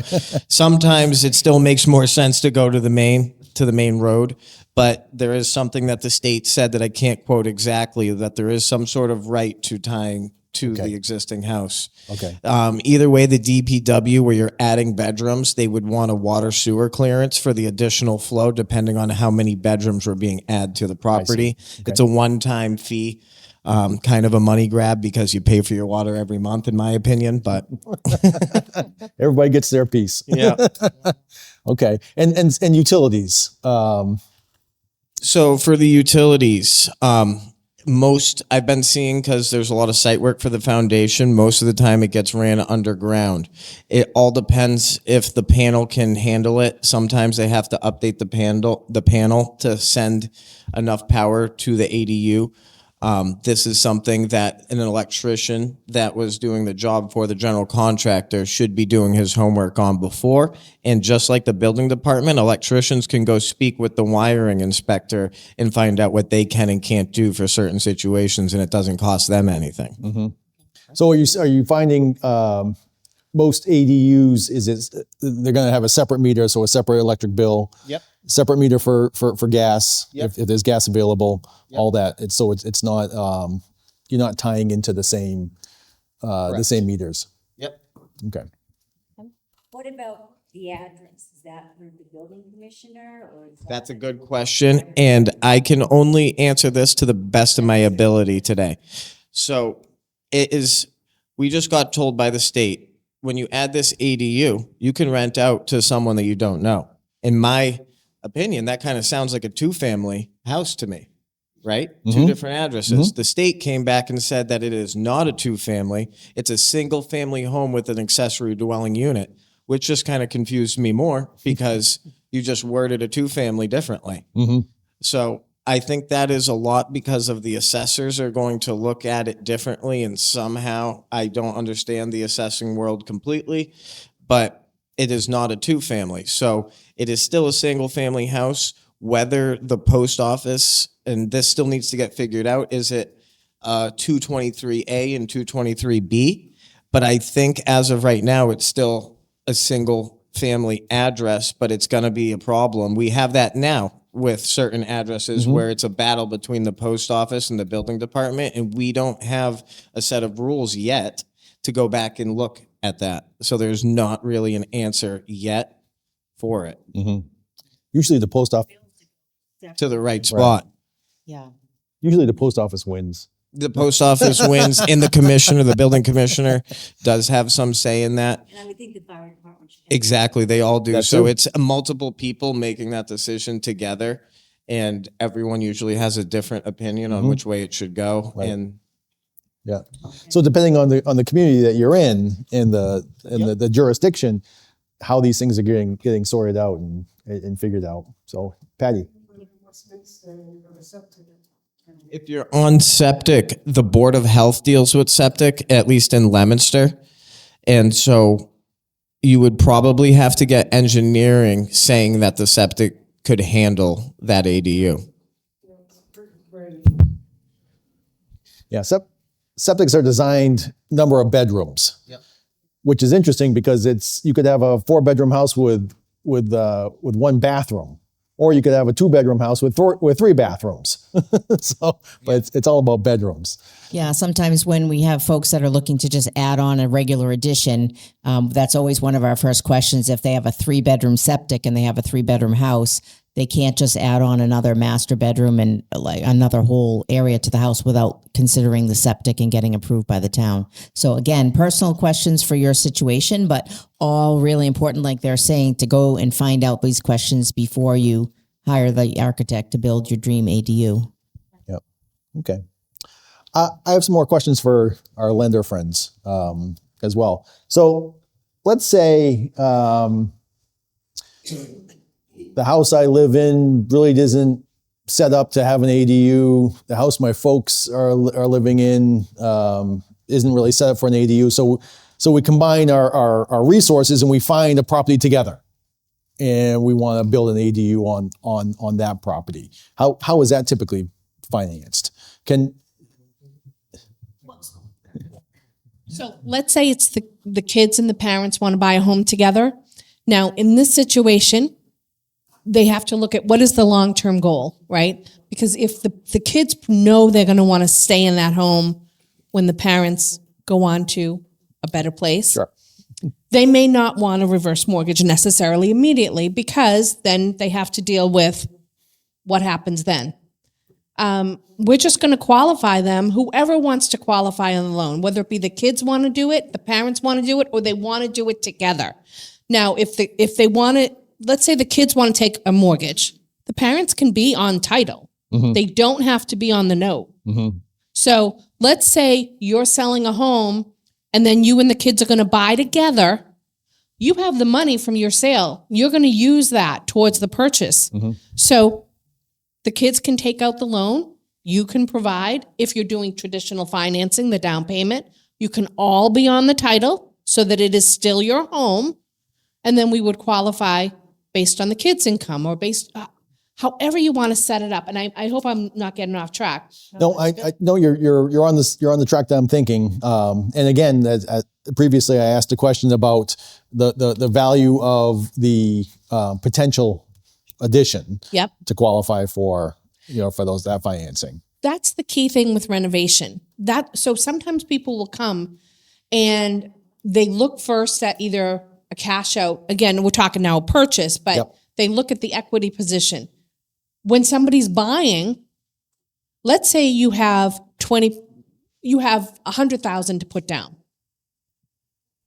sometimes it still makes more sense to go to the main road, but there is something that the state said that I can't quote exactly, that there is some sort of right to tying to the existing house. Okay. Either way, the DPW, where you're adding bedrooms, they would want a water sewer clearance for the additional flow, depending on how many bedrooms were being added to the property. Okay. It's a one-time fee, kind of a money grab because you pay for your water every month, in my opinion. But Everybody gets their piece. yeah. Okay. And utilities. So for the utilities, most I've been seeing, because there's a lot of site work for the foundation, most of the time it gets ran underground. It all depends if the panel can handle it. Sometimes they have to update the panel to send enough power to the ADU. This is something that an electrician that was doing the job for the general contractor should be doing his homework on before. And just like the building department, electricians can go speak with the wiring inspector and find out what they can and can't do for certain situations, and it doesn't cost them anything. So are you finding most ADUs they're going to have a separate meter, so a separate electric bill, Yep. separate meter for gas, Yep. if there's gas available, all that. It's not you're not tying into the same meters. Yep. Okay. What about the address? Is that through the building commissioner or? That's a good question, and I can only answer this to the best of my ability today. So we just got told by the state, when you add this ADU, you can rent out to someone that you don't know. In my opinion, that kind of sounds like a two-family house to me, right? Two different addresses. The state came back and said that it is not a two-family. It's a single-family home with an accessory dwelling unit, which just kind of confused me more because you just worded a two-family differently. So I think that is a lot because of the assessors are going to look at it differently, and somehow I don't understand the assessing world completely, but it is not a two-family. So it is still a single-family house, whether the post office, and this still needs to get figured out, is it 223A and 223B? But I think as of right now, it's still a single-family address, but it's going to be a problem. We have that now with certain addresses where it's a battle between the post office and the building department, and we don't have a set of rules yet to go back and look at that. So there's not really an answer yet for it. Usually the post office. To the right spot. Yeah. Usually the post office wins. The post office wins, and the building commissioner does have some say in that. And I would think the fire department should. Exactly, they all do. That's So true. it's multiple people making that decision together, and everyone usually has a different opinion on which way it should go. Right. And Yeah. So depending on the community that you're in and the jurisdiction, how these things are getting sorted out and figured out. So Patty. if you're on septic, the Board of Health deals with septic, at least in Leominster. And so you would probably have to get engineering saying that the septic could handle that ADU. Yeah, septics are designed number of bedrooms. Yep. Which is interesting because you could have a 4-bedroom house with 1 bathroom, or you could have a 2-bedroom house with 3 bathrooms. So, but it's all about bedrooms. Yeah, sometimes when we have folks that are looking to just add on a regular addition, that's always one of our first questions. If they have a 3-bedroom septic and they have a 3-bedroom house, they can't just add on another master bedroom and like another whole area to the house without considering the septic and getting approved by the town. So again, personal questions for your situation, but all really important, like they're saying, to go and find out these questions before you hire the architect to build your dream ADU. Yep. Okay. I have some more questions for our lender friends as well. So let's say the house I live in really isn't set up to have an ADU. The house my folks are living in isn't really set up for an ADU. So we combine our resources and we find a property together, and we want to build an ADU on that property. How is that typically financed? So let's say it's the kids and the parents want to buy a home together. Now, in this situation, they have to look at what is the long-term goal, right? Because if the kids know they're going to want to stay in that home when the parents go on to a better place, Sure. They may not want a reverse mortgage necessarily immediately, because then they have to deal with what happens then. We're just going to qualify them, whoever wants to qualify on the loan, whether it be the kids want to do it, the parents want to do it, or they want to do it together. Now, if they want to, let's say the kids want to take a mortgage, the parents can be on title. Mm-hmm. They don't have to be on the note. Mm-hmm. So let's say you're selling a home and then you and the kids are going to buy together. You have the money from your sale. You're going to use that towards the purchase. Mm-hmm. So the kids can take out the loan. You can provide, if you're doing traditional financing, the down payment. You can all be on the title so that it is still your home. And then we would qualify based on the kids' income, or based however you want to set it up. And I hope I'm not getting off track. No, I no, you're on the track that I'm thinking. And again, as previously I asked a question about the value of the potential addition. Yep. To qualify for that financing. That's the key thing with renovation. So sometimes people will come and they look first at either a cash out. Again, we're talking now a purchase, but Yep. They look at the equity position. When somebody's buying, let's say you have $100,000 to put down.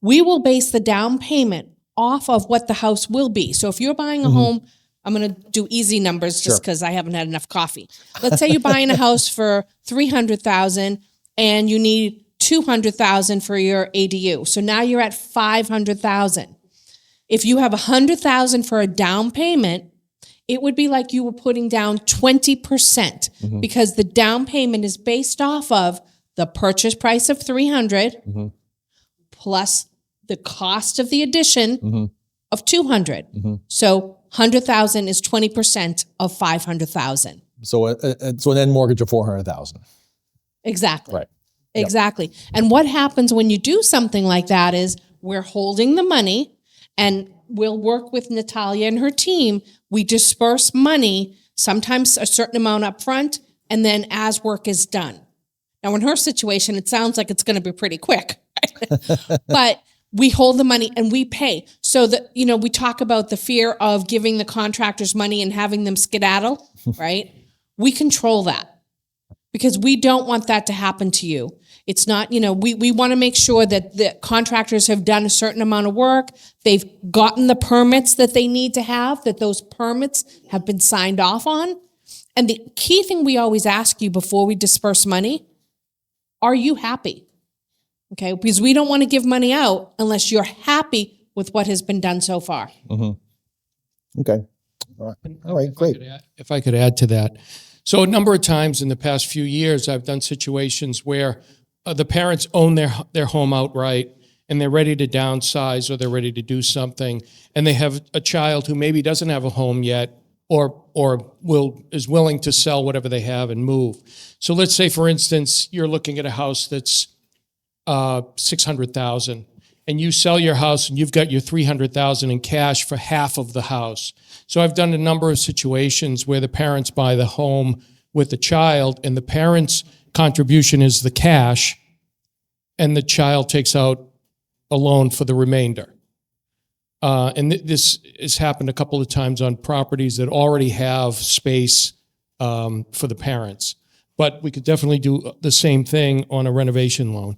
We will base the down payment off of what the house will be. So if you're buying a home, I'm going to do easy numbers just because I haven't had enough coffee. Let's say you're buying a house for $300,000 and you need $200,000 for your ADU. So now you're at $500,000. If you have $100,000 for a down payment, it would be like you were putting down 20% because the down payment is based off of the purchase price of $300 plus the cost of the addition of $200. So $100,000 is 20% of $500,000. So an end mortgage of $400,000. Exactly. Right. Exactly. And what happens when you do something like that is we're holding the money, and we'll work with Natalia and her team. We disperse money, sometimes a certain amount up front, and then as work is done. Now, in her situation, it sounds like it's going to be pretty quick, right? But we hold the money and we pay. So that, we talk about the fear of giving the contractors money and having them skedaddle, right? We control that because we don't want that to happen to you. It's not, we want to make sure that the contractors have done a certain amount of work. They've gotten the permits that they need to have, that those permits have been signed off on. And the key thing we always ask you before we disperse money, are you happy? Okay, because we don't want to give money out unless you're happy with what has been done so far. Okay. All right. Great. If I could add to that. So a number of times in the past few years, I've done situations where the parents own their home outright and they're ready to downsize or they're ready to do something, and they have a child who maybe doesn't have a home yet or is willing to sell whatever they have and move. So let's say, for instance, you're looking at a house that's $600,000, and you sell your house and you've got your $300,000 in cash for half of the house. So I've done a number of situations where the parents buy the home with the child, and the parents' contribution is the cash, and the child takes out a loan for the remainder. And this has happened a couple of times on properties that already have space for the parents. But we could definitely do the same thing on a renovation loan.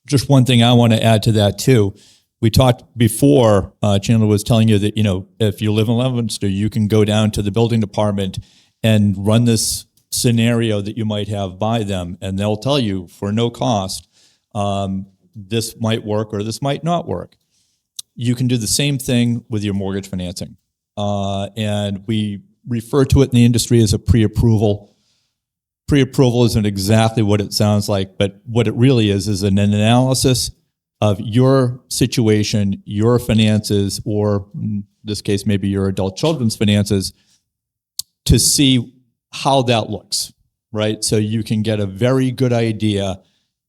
Just one thing I want to add to that too. We talked before, Chandler was telling you that, if you live in Leominster, you can go down to the building department and run this scenario that you might have by them, and they'll tell you for no cost, this might work or this might not work. You can do the same thing with your mortgage financing. And we refer to it in the industry as a pre-approval. Pre-approval isn't exactly what it sounds like, but what it really is an analysis of your situation, your finances, or in this case, maybe your adult children's finances, to see how that looks, right? So you can get a very good idea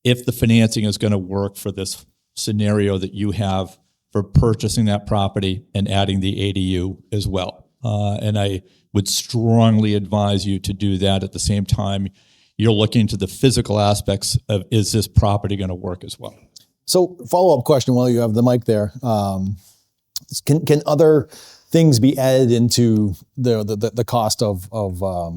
if the financing is going to work for this scenario that you have for purchasing that property and adding the ADU as well. And I would strongly advise you to do that at the same time you're looking to the physical aspects of, is this property going to work as well? So follow-up question while you have the mic there. Can other things be added into the cost of are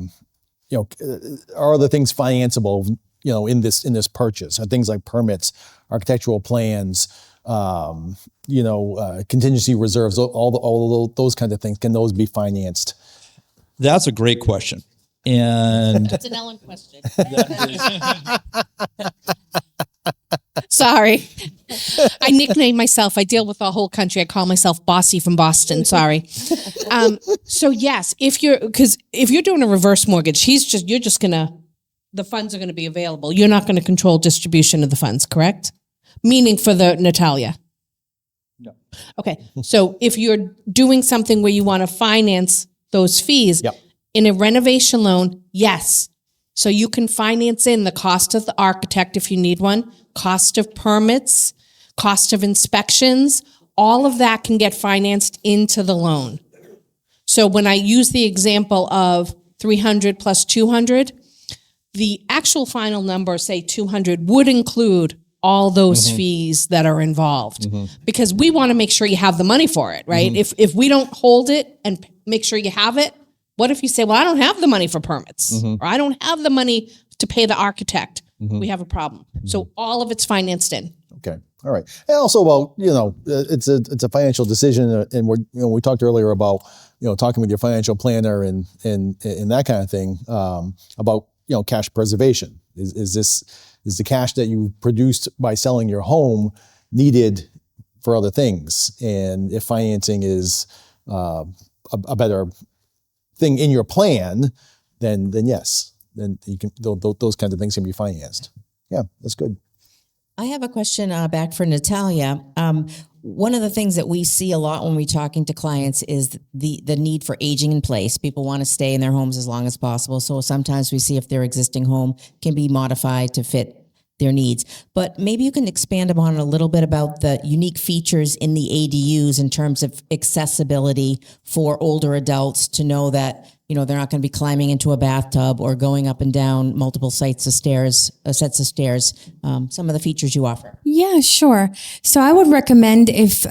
other things financeable, in this purchase? Are things like permits, architectural plans, contingency reserves, all those kind of things, can those be financed? That's a great question. And That's an Ellen question. Sorry. I nicknamed myself. I deal with the whole country. I call myself Bossy from Boston. Sorry. So yes, if you're doing a reverse mortgage, the funds are going to be available. You're not going to control distribution of the funds, correct? Meaning for the Natalia. No. Okay. So if you're doing something where you want to finance those fees, Yep. in a renovation loan, yes. So you can finance in the cost of the architect if you need one, cost of permits, cost of inspections, all of that can get financed into the loan. So when I use the example of 300 plus 200, the actual final number, say 200, would include all those fees that are involved because we want to make sure you have the money for it, right? If we don't hold it and make sure you have it, what if you say, well, I don't have the money for permits or I don't have the money to pay the architect? We have a problem. So all of it's financed in. Okay. All right. And also about, it's a financial decision, and we talked earlier about, talking with your financial planner and that kind of thing, about, cash preservation. Is the cash that you produced by selling your home needed for other things? And if financing is a better thing in your plan, then yes, then you can, those kinds of things can be financed. Yeah, that's good. I have a question back for Natalia. One of the things that we see a lot when we're talking to clients is the need for aging in place. People want to stay in their homes as long as possible. So sometimes we see if their existing home can be modified to fit their needs. But maybe you can expand upon a little bit about the unique features in the ADUs in terms of accessibility for older adults to know that, they're not going to be climbing into a bathtub or going up and down multiple sets of stairs, some of the features you offer. Yeah, sure. So I would recommend if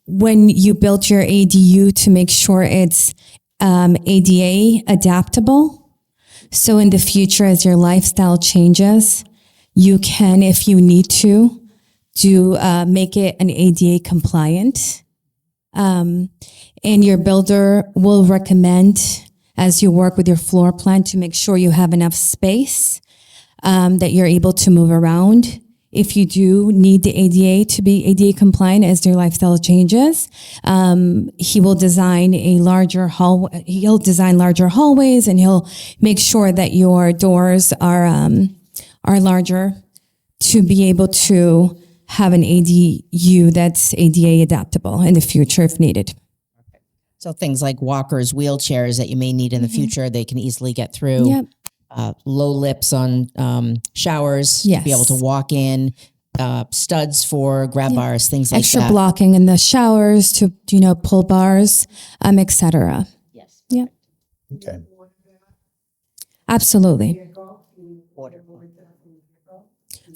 when you build your ADU to make sure it's ADA adaptable. So in the future, as your lifestyle changes, you can, if you need to, make it an ADA compliant. And your builder will recommend, as you work with your floor plan, to make sure you have enough space that you're able to move around. If you do need the ADA to be ADA compliant as your lifestyle changes, he will design larger hallways, and he'll make sure that your doors are larger to be able to have an ADU that's ADA adaptable in the future if needed. So things like walkers, wheelchairs that you may need in the future, they can easily get through. Yep. Low lips on showers, Yes. be able to walk in, studs for grab bars, things like Extra that. blocking in the showers to, pull bars, etc. Yes. Yep. Okay. Absolutely.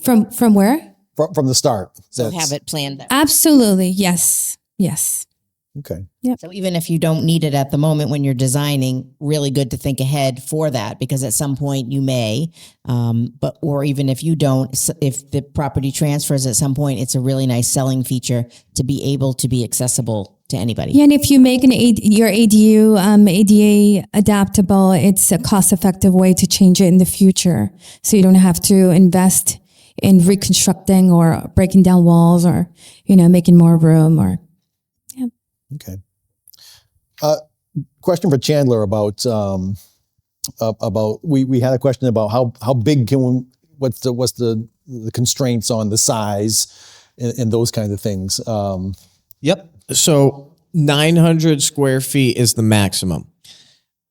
From where? From the start. So have it planned there. Absolutely. Yes. Yes. Okay. So even if you don't need it at the moment when you're designing, really good to think ahead for that, because at some point you may, or even if you don't, if the property transfers at some point, it's a really nice selling feature to be able to be accessible to anybody. Yeah, and if you make your ADU ADA adaptable, it's a cost-effective way to change it in the future. So you don't have to invest in reconstructing or breaking down walls or, making more room or, Okay. Question for Chandler about we had a question about how big what's the constraints on the size and those kinds of things. Yep. So 900 square feet is the maximum,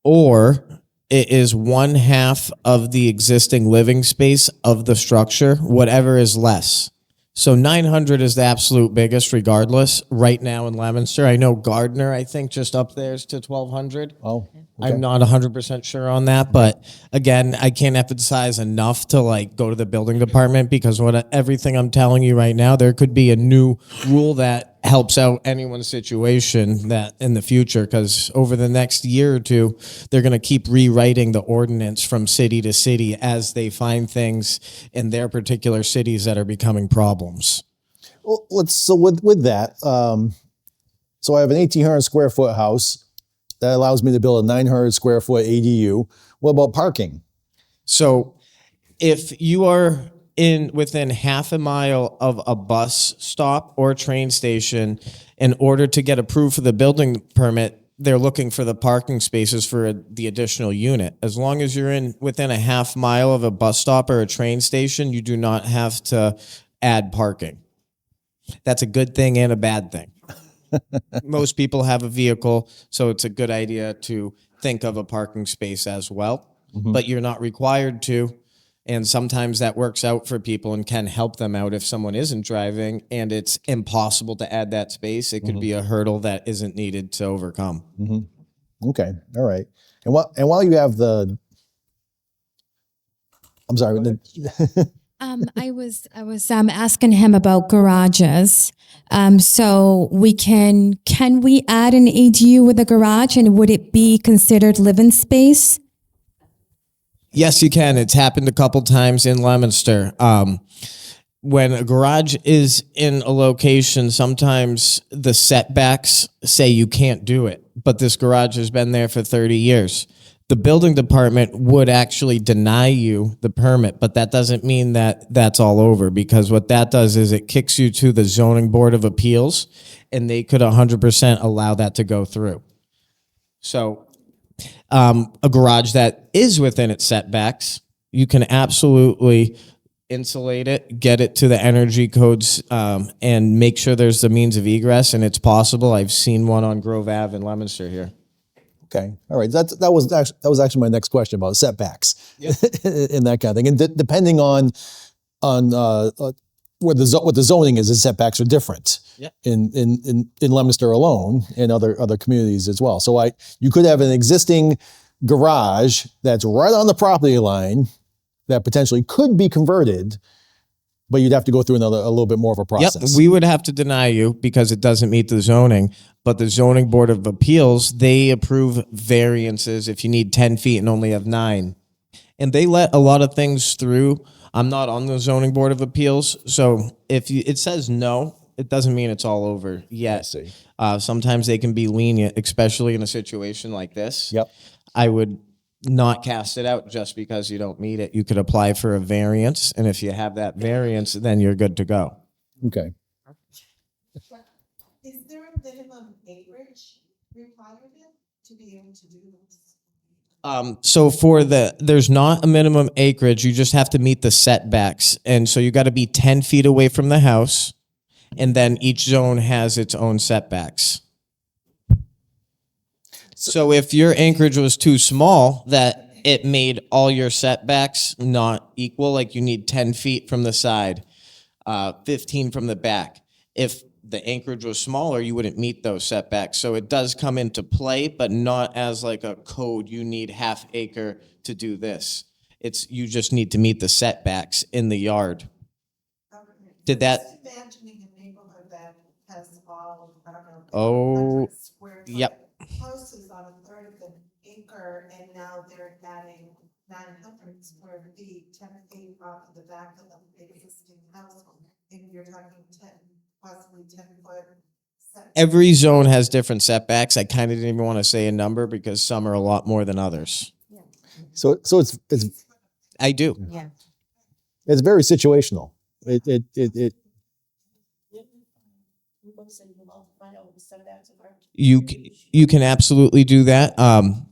or it is 1/2 of the existing living space of the structure, whatever is less. So 900 is the absolute biggest regardless right now in Leominster. I know Gardner, I think just up there is to 1,200. Oh, okay. I'm not 100% sure on that, but again, I can't emphasize enough to go to the building department, because everything I'm telling you right now, there could be a new rule that helps out anyone's situation that in the future, because over the next year or two, they're going to keep rewriting the ordinance from city to city as they find things in their particular cities that are becoming problems. Well, with that, so I have an 1,800 square foot house that allows me to build a 900 square foot ADU. What about parking? So if you are within half a mile of a bus stop or train station, in order to get approved for the building permit, they're looking for the parking spaces for the additional unit. As long as you're within a half mile of a bus stop or a train station, you do not have to add parking. That's a good thing and a bad thing. Most people have a vehicle, so it's a good idea to think of a parking space as well, but you're not required to. And sometimes that works out for people and can help them out if someone isn't driving and it's impossible to add that space. It could be a hurdle that isn't needed to overcome. Okay, all right. And while you have I'm sorry. I was asking him about garages. So can we add an ADU with a garage, and would it be considered living space? Yes, you can. It's happened a couple times in Leominster. When a garage is in a location, sometimes the setbacks say you can't do it, but this garage has been there for 30 years. The building department would actually deny you the permit, but that doesn't mean that that's all over, because what that does is it kicks you to the zoning board of appeals, and they could 100% allow that to go through. So a garage that is within its setbacks, you can absolutely insulate it, get it to the energy codes, and make sure there's the means of egress, and it's possible. I've seen one on Grove Ave in Leominster here. Okay, all right. That was actually my next question about setbacks and that kind of thing. And depending on what the zoning is, the setbacks are different. Yep. In Leominster alone, and other communities as well. So you could have an existing garage that's right on the property line that potentially could be converted, but you'd have to go through a little bit more of a process. Yep, we would have to deny you because it doesn't meet the zoning. But the zoning board of appeals, they approve variances if you need 10 feet and only have 9. And they let a lot of things through. I'm not on the zoning board of appeals, so if it says no, it doesn't mean it's all over yet. I see. Sometimes they can be lenient, especially in a situation like this. Yep. I would not cast it out just because you don't meet it. You could apply for a variance, and if you have that variance, then you're good to go. Okay. Is there a minimum acreage required to be able to do this? So there's not a minimum acreage. You just have to meet the setbacks. And so you got to be 10 feet away from the house. And then each zone has its own setbacks. So if your acreage was too small, that it made all your setbacks not equal, like you need 10 feet from the side, 15 from the back. If the acreage was smaller, you wouldn't meet those setbacks. So it does come into play, but not as like a code. You need half acre to do this. You just need to meet the setbacks in the yard. Did that? Just imagining a neighborhood that has all, I don't know. Oh, 100 square foot yep. houses on a third of an acre, and now they're adding 900 square feet, 10 feet off the back of the existing house. And you're talking 10, possibly 10-foot Every zone has different setbacks. I kind of didn't even want to say a number because some are a lot more than others. So it's I do. Yeah. it's very situational. It You can absolutely do that.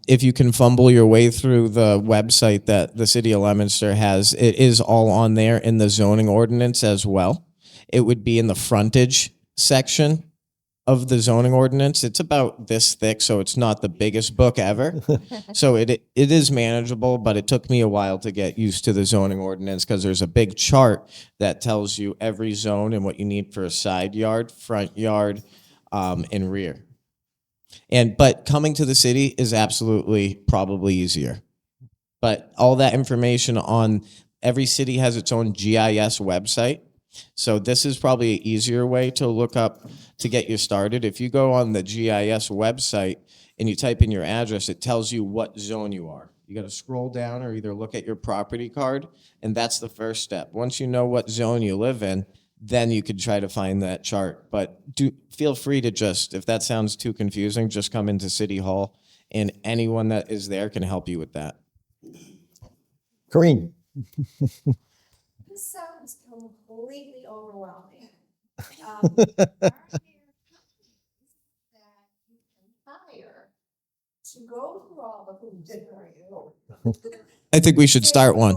If you can fumble your way through the website that the city of Leominster has, it is all on there in the zoning ordinance as well. It would be in the frontage section of the zoning ordinance. It's about this thick, so it's not the biggest book ever. So it is manageable, but it took me a while to get used to the zoning ordinance because there's a big chart that tells you every zone and what you need for a side yard, front yard, and rear. But coming to the city is absolutely probably easier. But all that information on every city has its own GIS website. So this is probably an easier way to look up to get you started. If you go on the GIS website and you type in your address, it tells you what zone you are. You got to scroll down or either look at your property card, and that's the first step. Once you know what zone you live in, then you could try to find that chart. But feel free to just, if that sounds too confusing, just come into City Hall, and anyone that is there can help you with that. Corrine. This sounds completely overwhelming. Are there companies that you can hire to go through all the hoops for you? I think we should start one.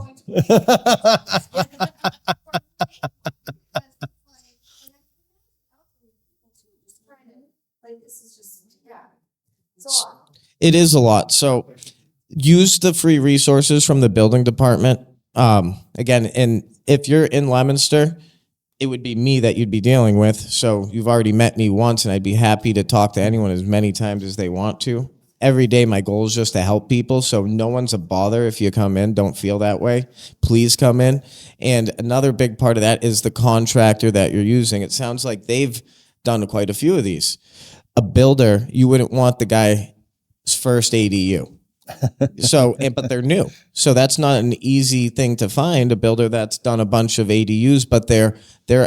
This is just, yeah, it's a lot. It is a lot. So use the free resources from the building department. Again, and if you're in Leominster, it would be me that you'd be dealing with. So you've already met me once, and I'd be happy to talk to anyone as many times as they want to. Every day, my goal is just to help people. So no one's a bother if you come in. Don't feel that way. Please come in. And another big part of that is the contractor that you're using. It sounds like they've done quite a few of these. A builder, you wouldn't want the guy's first ADU. But they're new. So that's not an easy thing to find, a builder that's done a bunch of ADUs, but they're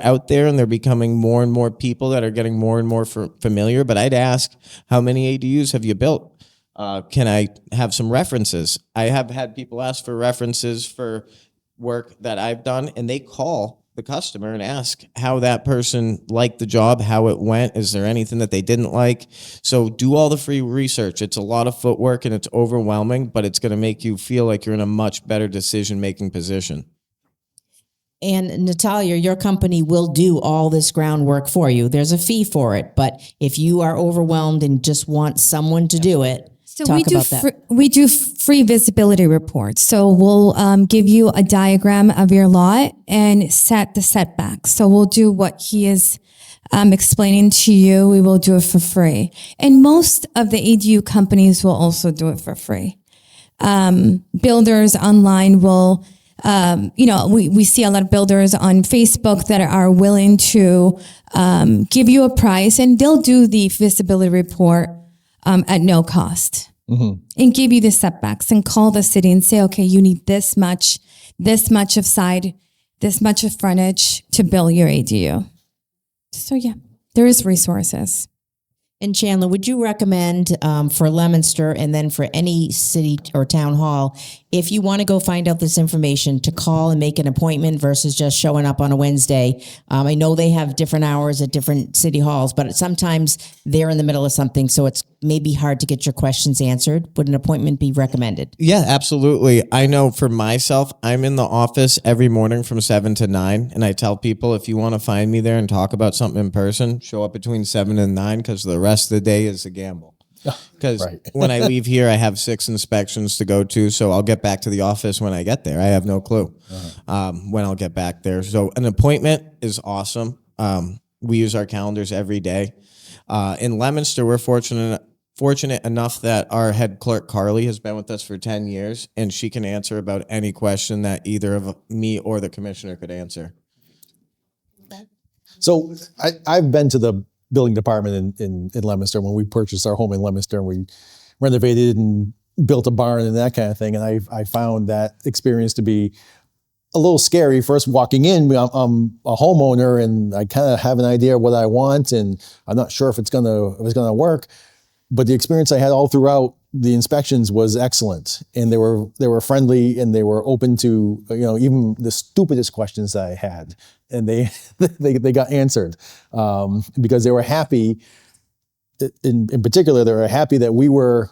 out there and they're becoming more and more people that are getting more and more familiar. But I'd ask, how many ADUs have you built? Can I have some references? I have had people ask for references for work that I've done, and they call the customer and ask how that person liked the job, how it went. Is there anything that they didn't like? So do all the free research. It's a lot of footwork and it's overwhelming, but it's going to make you feel like you're in a much better decision-making position. And Natalia, your company will do all this groundwork for you. There's a fee for it, but if you are overwhelmed and just want someone to do it, So talk about that. We do free visibility reports. So we'll give you a diagram of your lot and set the setbacks. So we'll do what he is explaining to you. We will do it for free. And most of the ADU companies will also do it for free. Builders online will, we see a lot of builders on Facebook that are willing to give you a price, and they'll do the visibility report at no cost. Mm-hmm. And give you the setbacks and call the city and say, okay, you need this much of side, this much of frontage to build your ADU. So yeah, there is resources. And Chandler, would you recommend for Leominster and then for any city or town hall, if you want to go find out this information, to call and make an appointment versus just showing up on a Wednesday? I know they have different hours at different city halls, but sometimes they're in the middle of something, so it's maybe hard to get your questions answered. Would an appointment be recommended? Yeah, absolutely. I know for myself, I'm in the office every morning from 7 to 9, and I tell people, if you want to find me there and talk about something in person, show up between 7 and 9, because the rest of the day is a gamble. Because when I leave here, I have 6 inspections to go to, so I'll get back to the office when I get there. I have no clue when I'll get back there. So an appointment is awesome. We use our calendars every day. In Leominster, we're fortunate enough that our head clerk, Carly, has been with us for 10 years, and she can answer about any question that either of me or the commissioner could answer. So I've been to the building department in Leominster when we purchased our home in Leominster, and we renovated and built a barn and that kind of thing. And I found that experience to be a little scary first walking in. I'm a homeowner and I kind of have an idea of what I want, and I'm not sure if it's gonna work. But the experience I had all throughout the inspections was excellent, and they were friendly, and they were open to even the stupidest questions that I had, and they they got answered because they were happy. In particular, they were happy that we were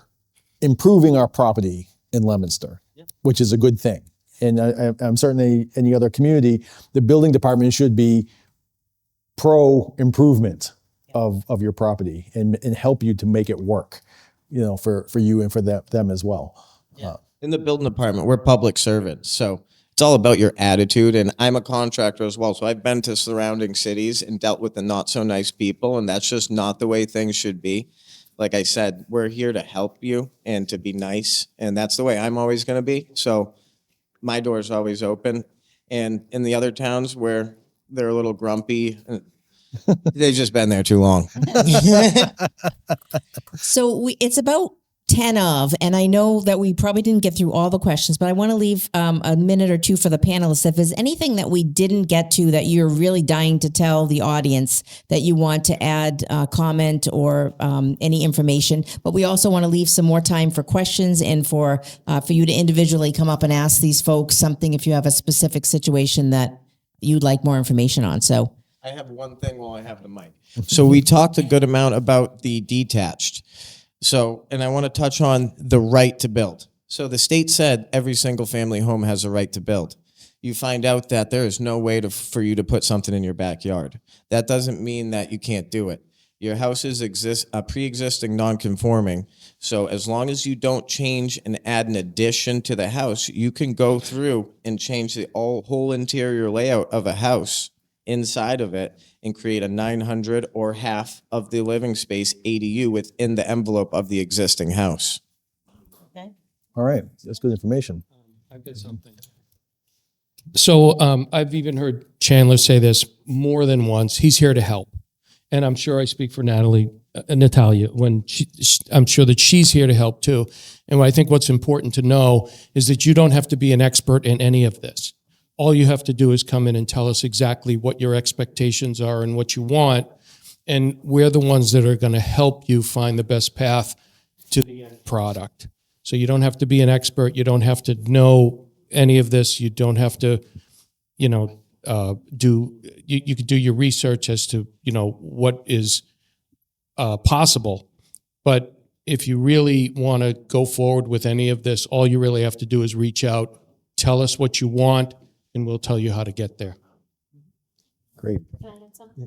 improving our property in Leominster, which is a good thing. And I'm certainly any other community, the building department should be pro improvement of your property and help you to make it work, for you and for them as well. In the building department, we're public servants, so it's all about your attitude. And I'm a contractor as well, so I've been to surrounding cities and dealt with the not so nice people, and that's just not the way things should be. Like I said, we're here to help you and to be nice, and that's the way I'm always going to be. So my door's always open. And in the other towns where they're a little grumpy, they've just been there too long. So it's about 10 of, and I know that we probably didn't get through all the questions, but I want to leave a minute or two for the panelists. If there's anything that we didn't get to that you're really dying to tell the audience that you want to add comment or any information, but we also want to leave some more time for questions and for you to individually come up and ask these folks something if you have a specific situation that you'd like more information on. So I have one thing while I have the mic. So we talked a good amount about the detached. So, and I want to touch on the right to build. So the state said every single family home has a right to build. You find out that there is no way for you to put something in your backyard. That doesn't mean that you can't do it. Your house is pre-existing non-conforming. So as long as you don't change and add an addition to the house, you can go through and change the whole interior layout of a house inside of it and create a 900 or half of the living space ADU within the envelope of the existing house. okay. All right, that's good information. I've got something. So I've even heard Chandler say this more than once. He's here to help. And I'm sure I speak for Natalia when I'm sure that she's here to help too. And I think what's important to know is that you don't have to be an expert in any of this. All you have to do is come in and tell us exactly what your expectations are and what you want. And we're the ones that are going to help you find the best path to the end product. So you don't have to be an expert. You don't have to know any of this. You don't have to, you could do your research as to, what is possible. But if you really want to go forward with any of this, all you really have to do is reach out, tell us what you want, and we'll tell you how to get there. Great.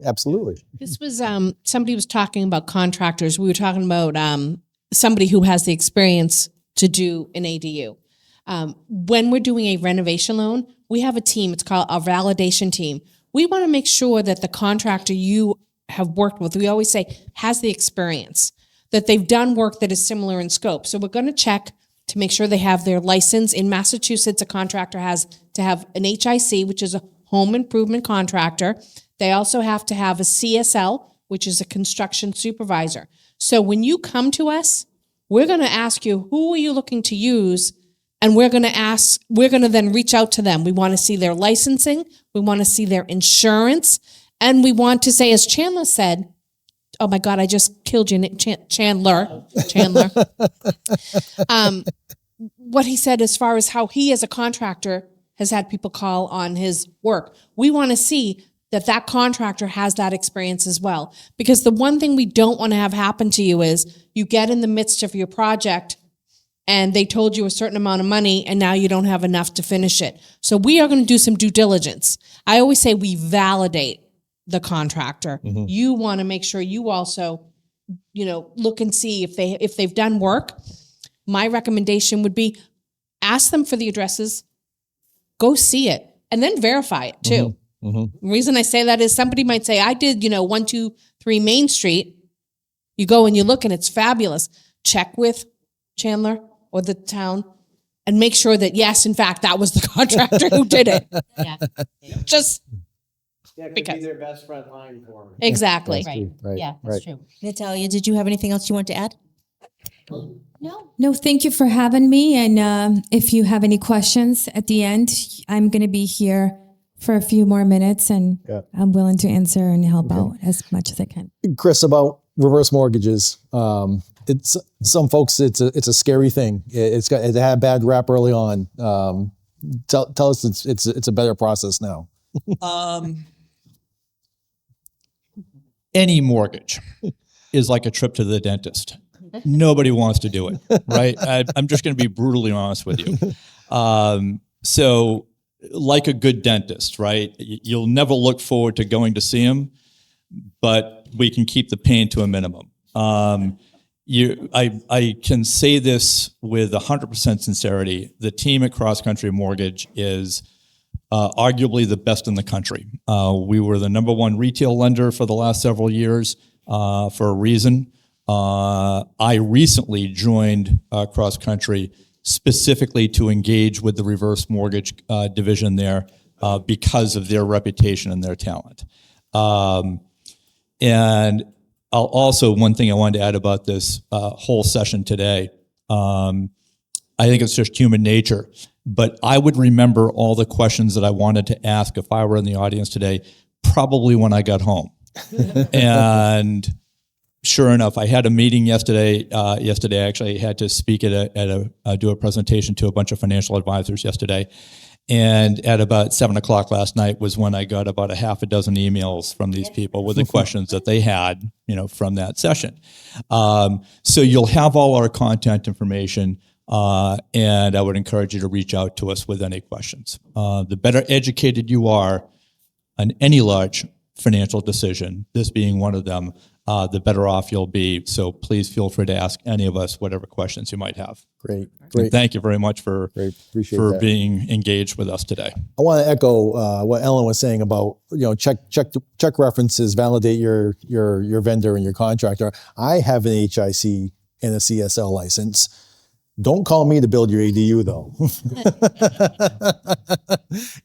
Absolutely. This was somebody was talking about contractors. We were talking about somebody who has the experience to do an ADU. When we're doing a renovation loan, we have a team. It's called a validation team. We want to make sure that the contractor you have worked with, we always say, has the experience, that they've done work that is similar in scope. So we're going to check to make sure they have their license. In Massachusetts, a contractor has to have an HIC, which is a home improvement contractor. They also have to have a CSL, which is a construction supervisor. So when you come to us, we're going to ask you, who are you looking to use? And we're going to then reach out to them. We want to see their licensing. We want to see their insurance. And we want to say, as Chandler said, oh my God, I just killed you, Chandler. What he said as far as how he as a contractor has had people call on his work. We want to see that contractor has that experience as well. Because the one thing we don't want to have happen to you is you get in the midst of your project and they told you a certain amount of money and now you don't have enough to finish it. So we are going to do some due diligence. I always say we validate the contractor. Mm-hmm. You want to make sure you also, look and see if they've done work. My recommendation would be ask them for the addresses, go see it, and then verify it too. Mm-hmm. Mm-hmm. The reason I say that is somebody might say, I did, 123 Main Street. You go and you look and it's fabulous. Check with Chandler or the town and make sure that, yes, in fact, that was the contractor who did it. Yeah. Just because be their best front line for them. Exactly. Right. Right. Yeah, that's Right. true. Natalia, did you have anything else you want to add? No, thank you for having me. And if you have any questions at the end, I'm going to be here for a few more minutes, and I'm willing to answer and help out as much as I can. Chris, about reverse mortgages. It's some folks. It's a scary thing. It had a bad rap early on. Tell us it's a better process now. Any mortgage is like a trip to the dentist. Nobody wants to do it, right? I'm just going to be brutally honest with you. So, like a good dentist, right? You'll never look forward to going to see him, but we can keep the pain to a minimum. I can say this with 100% sincerity. The team at Cross Country Mortgage is arguably the best in the country. We were the #1 retail lender for the last several years for a reason. I recently joined Cross Country specifically to engage with the reverse mortgage division there because of their reputation and their talent. And I'll also, one thing I wanted to add about this whole session today, I think it's just human nature, but I would remember all the questions that I wanted to ask if I were in the audience today, probably when I got home. And sure enough, I had a meeting yesterday. Yesterday, I actually had to speak do a presentation to a bunch of financial advisors yesterday. And at about 7:00 last night was when I got about a half a dozen emails from these people with the questions that they had, from that session. So you'll have all our contact information, and I would encourage you to reach out to us with any questions. The better educated you are on any large financial decision, this being one of them, the better off you'll be. So please feel free to ask any of us whatever questions you might have. Great. And thank you very much for Appreciate being engaged with us today. I want to echo what Ellen was saying about check references, validate your vendor and your contractor. I have an HIC and a CSL license. Don't call me to build your ADU though.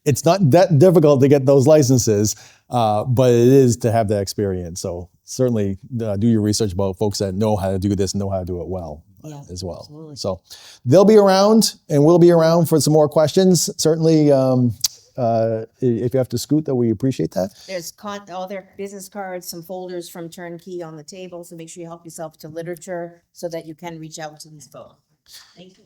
It's not that difficult to get those licenses, but it is to have that experience. So certainly do your research about folks that know how to do this and know how to do it well as well. Absolutely. So they'll be around and we'll be around for some more questions. Certainly, if you have to scoot, though, we appreciate that. There's all their business cards, some folders from Turnkey on the table. So make sure you help yourself to literature so that you can reach out to these folks. Thank you.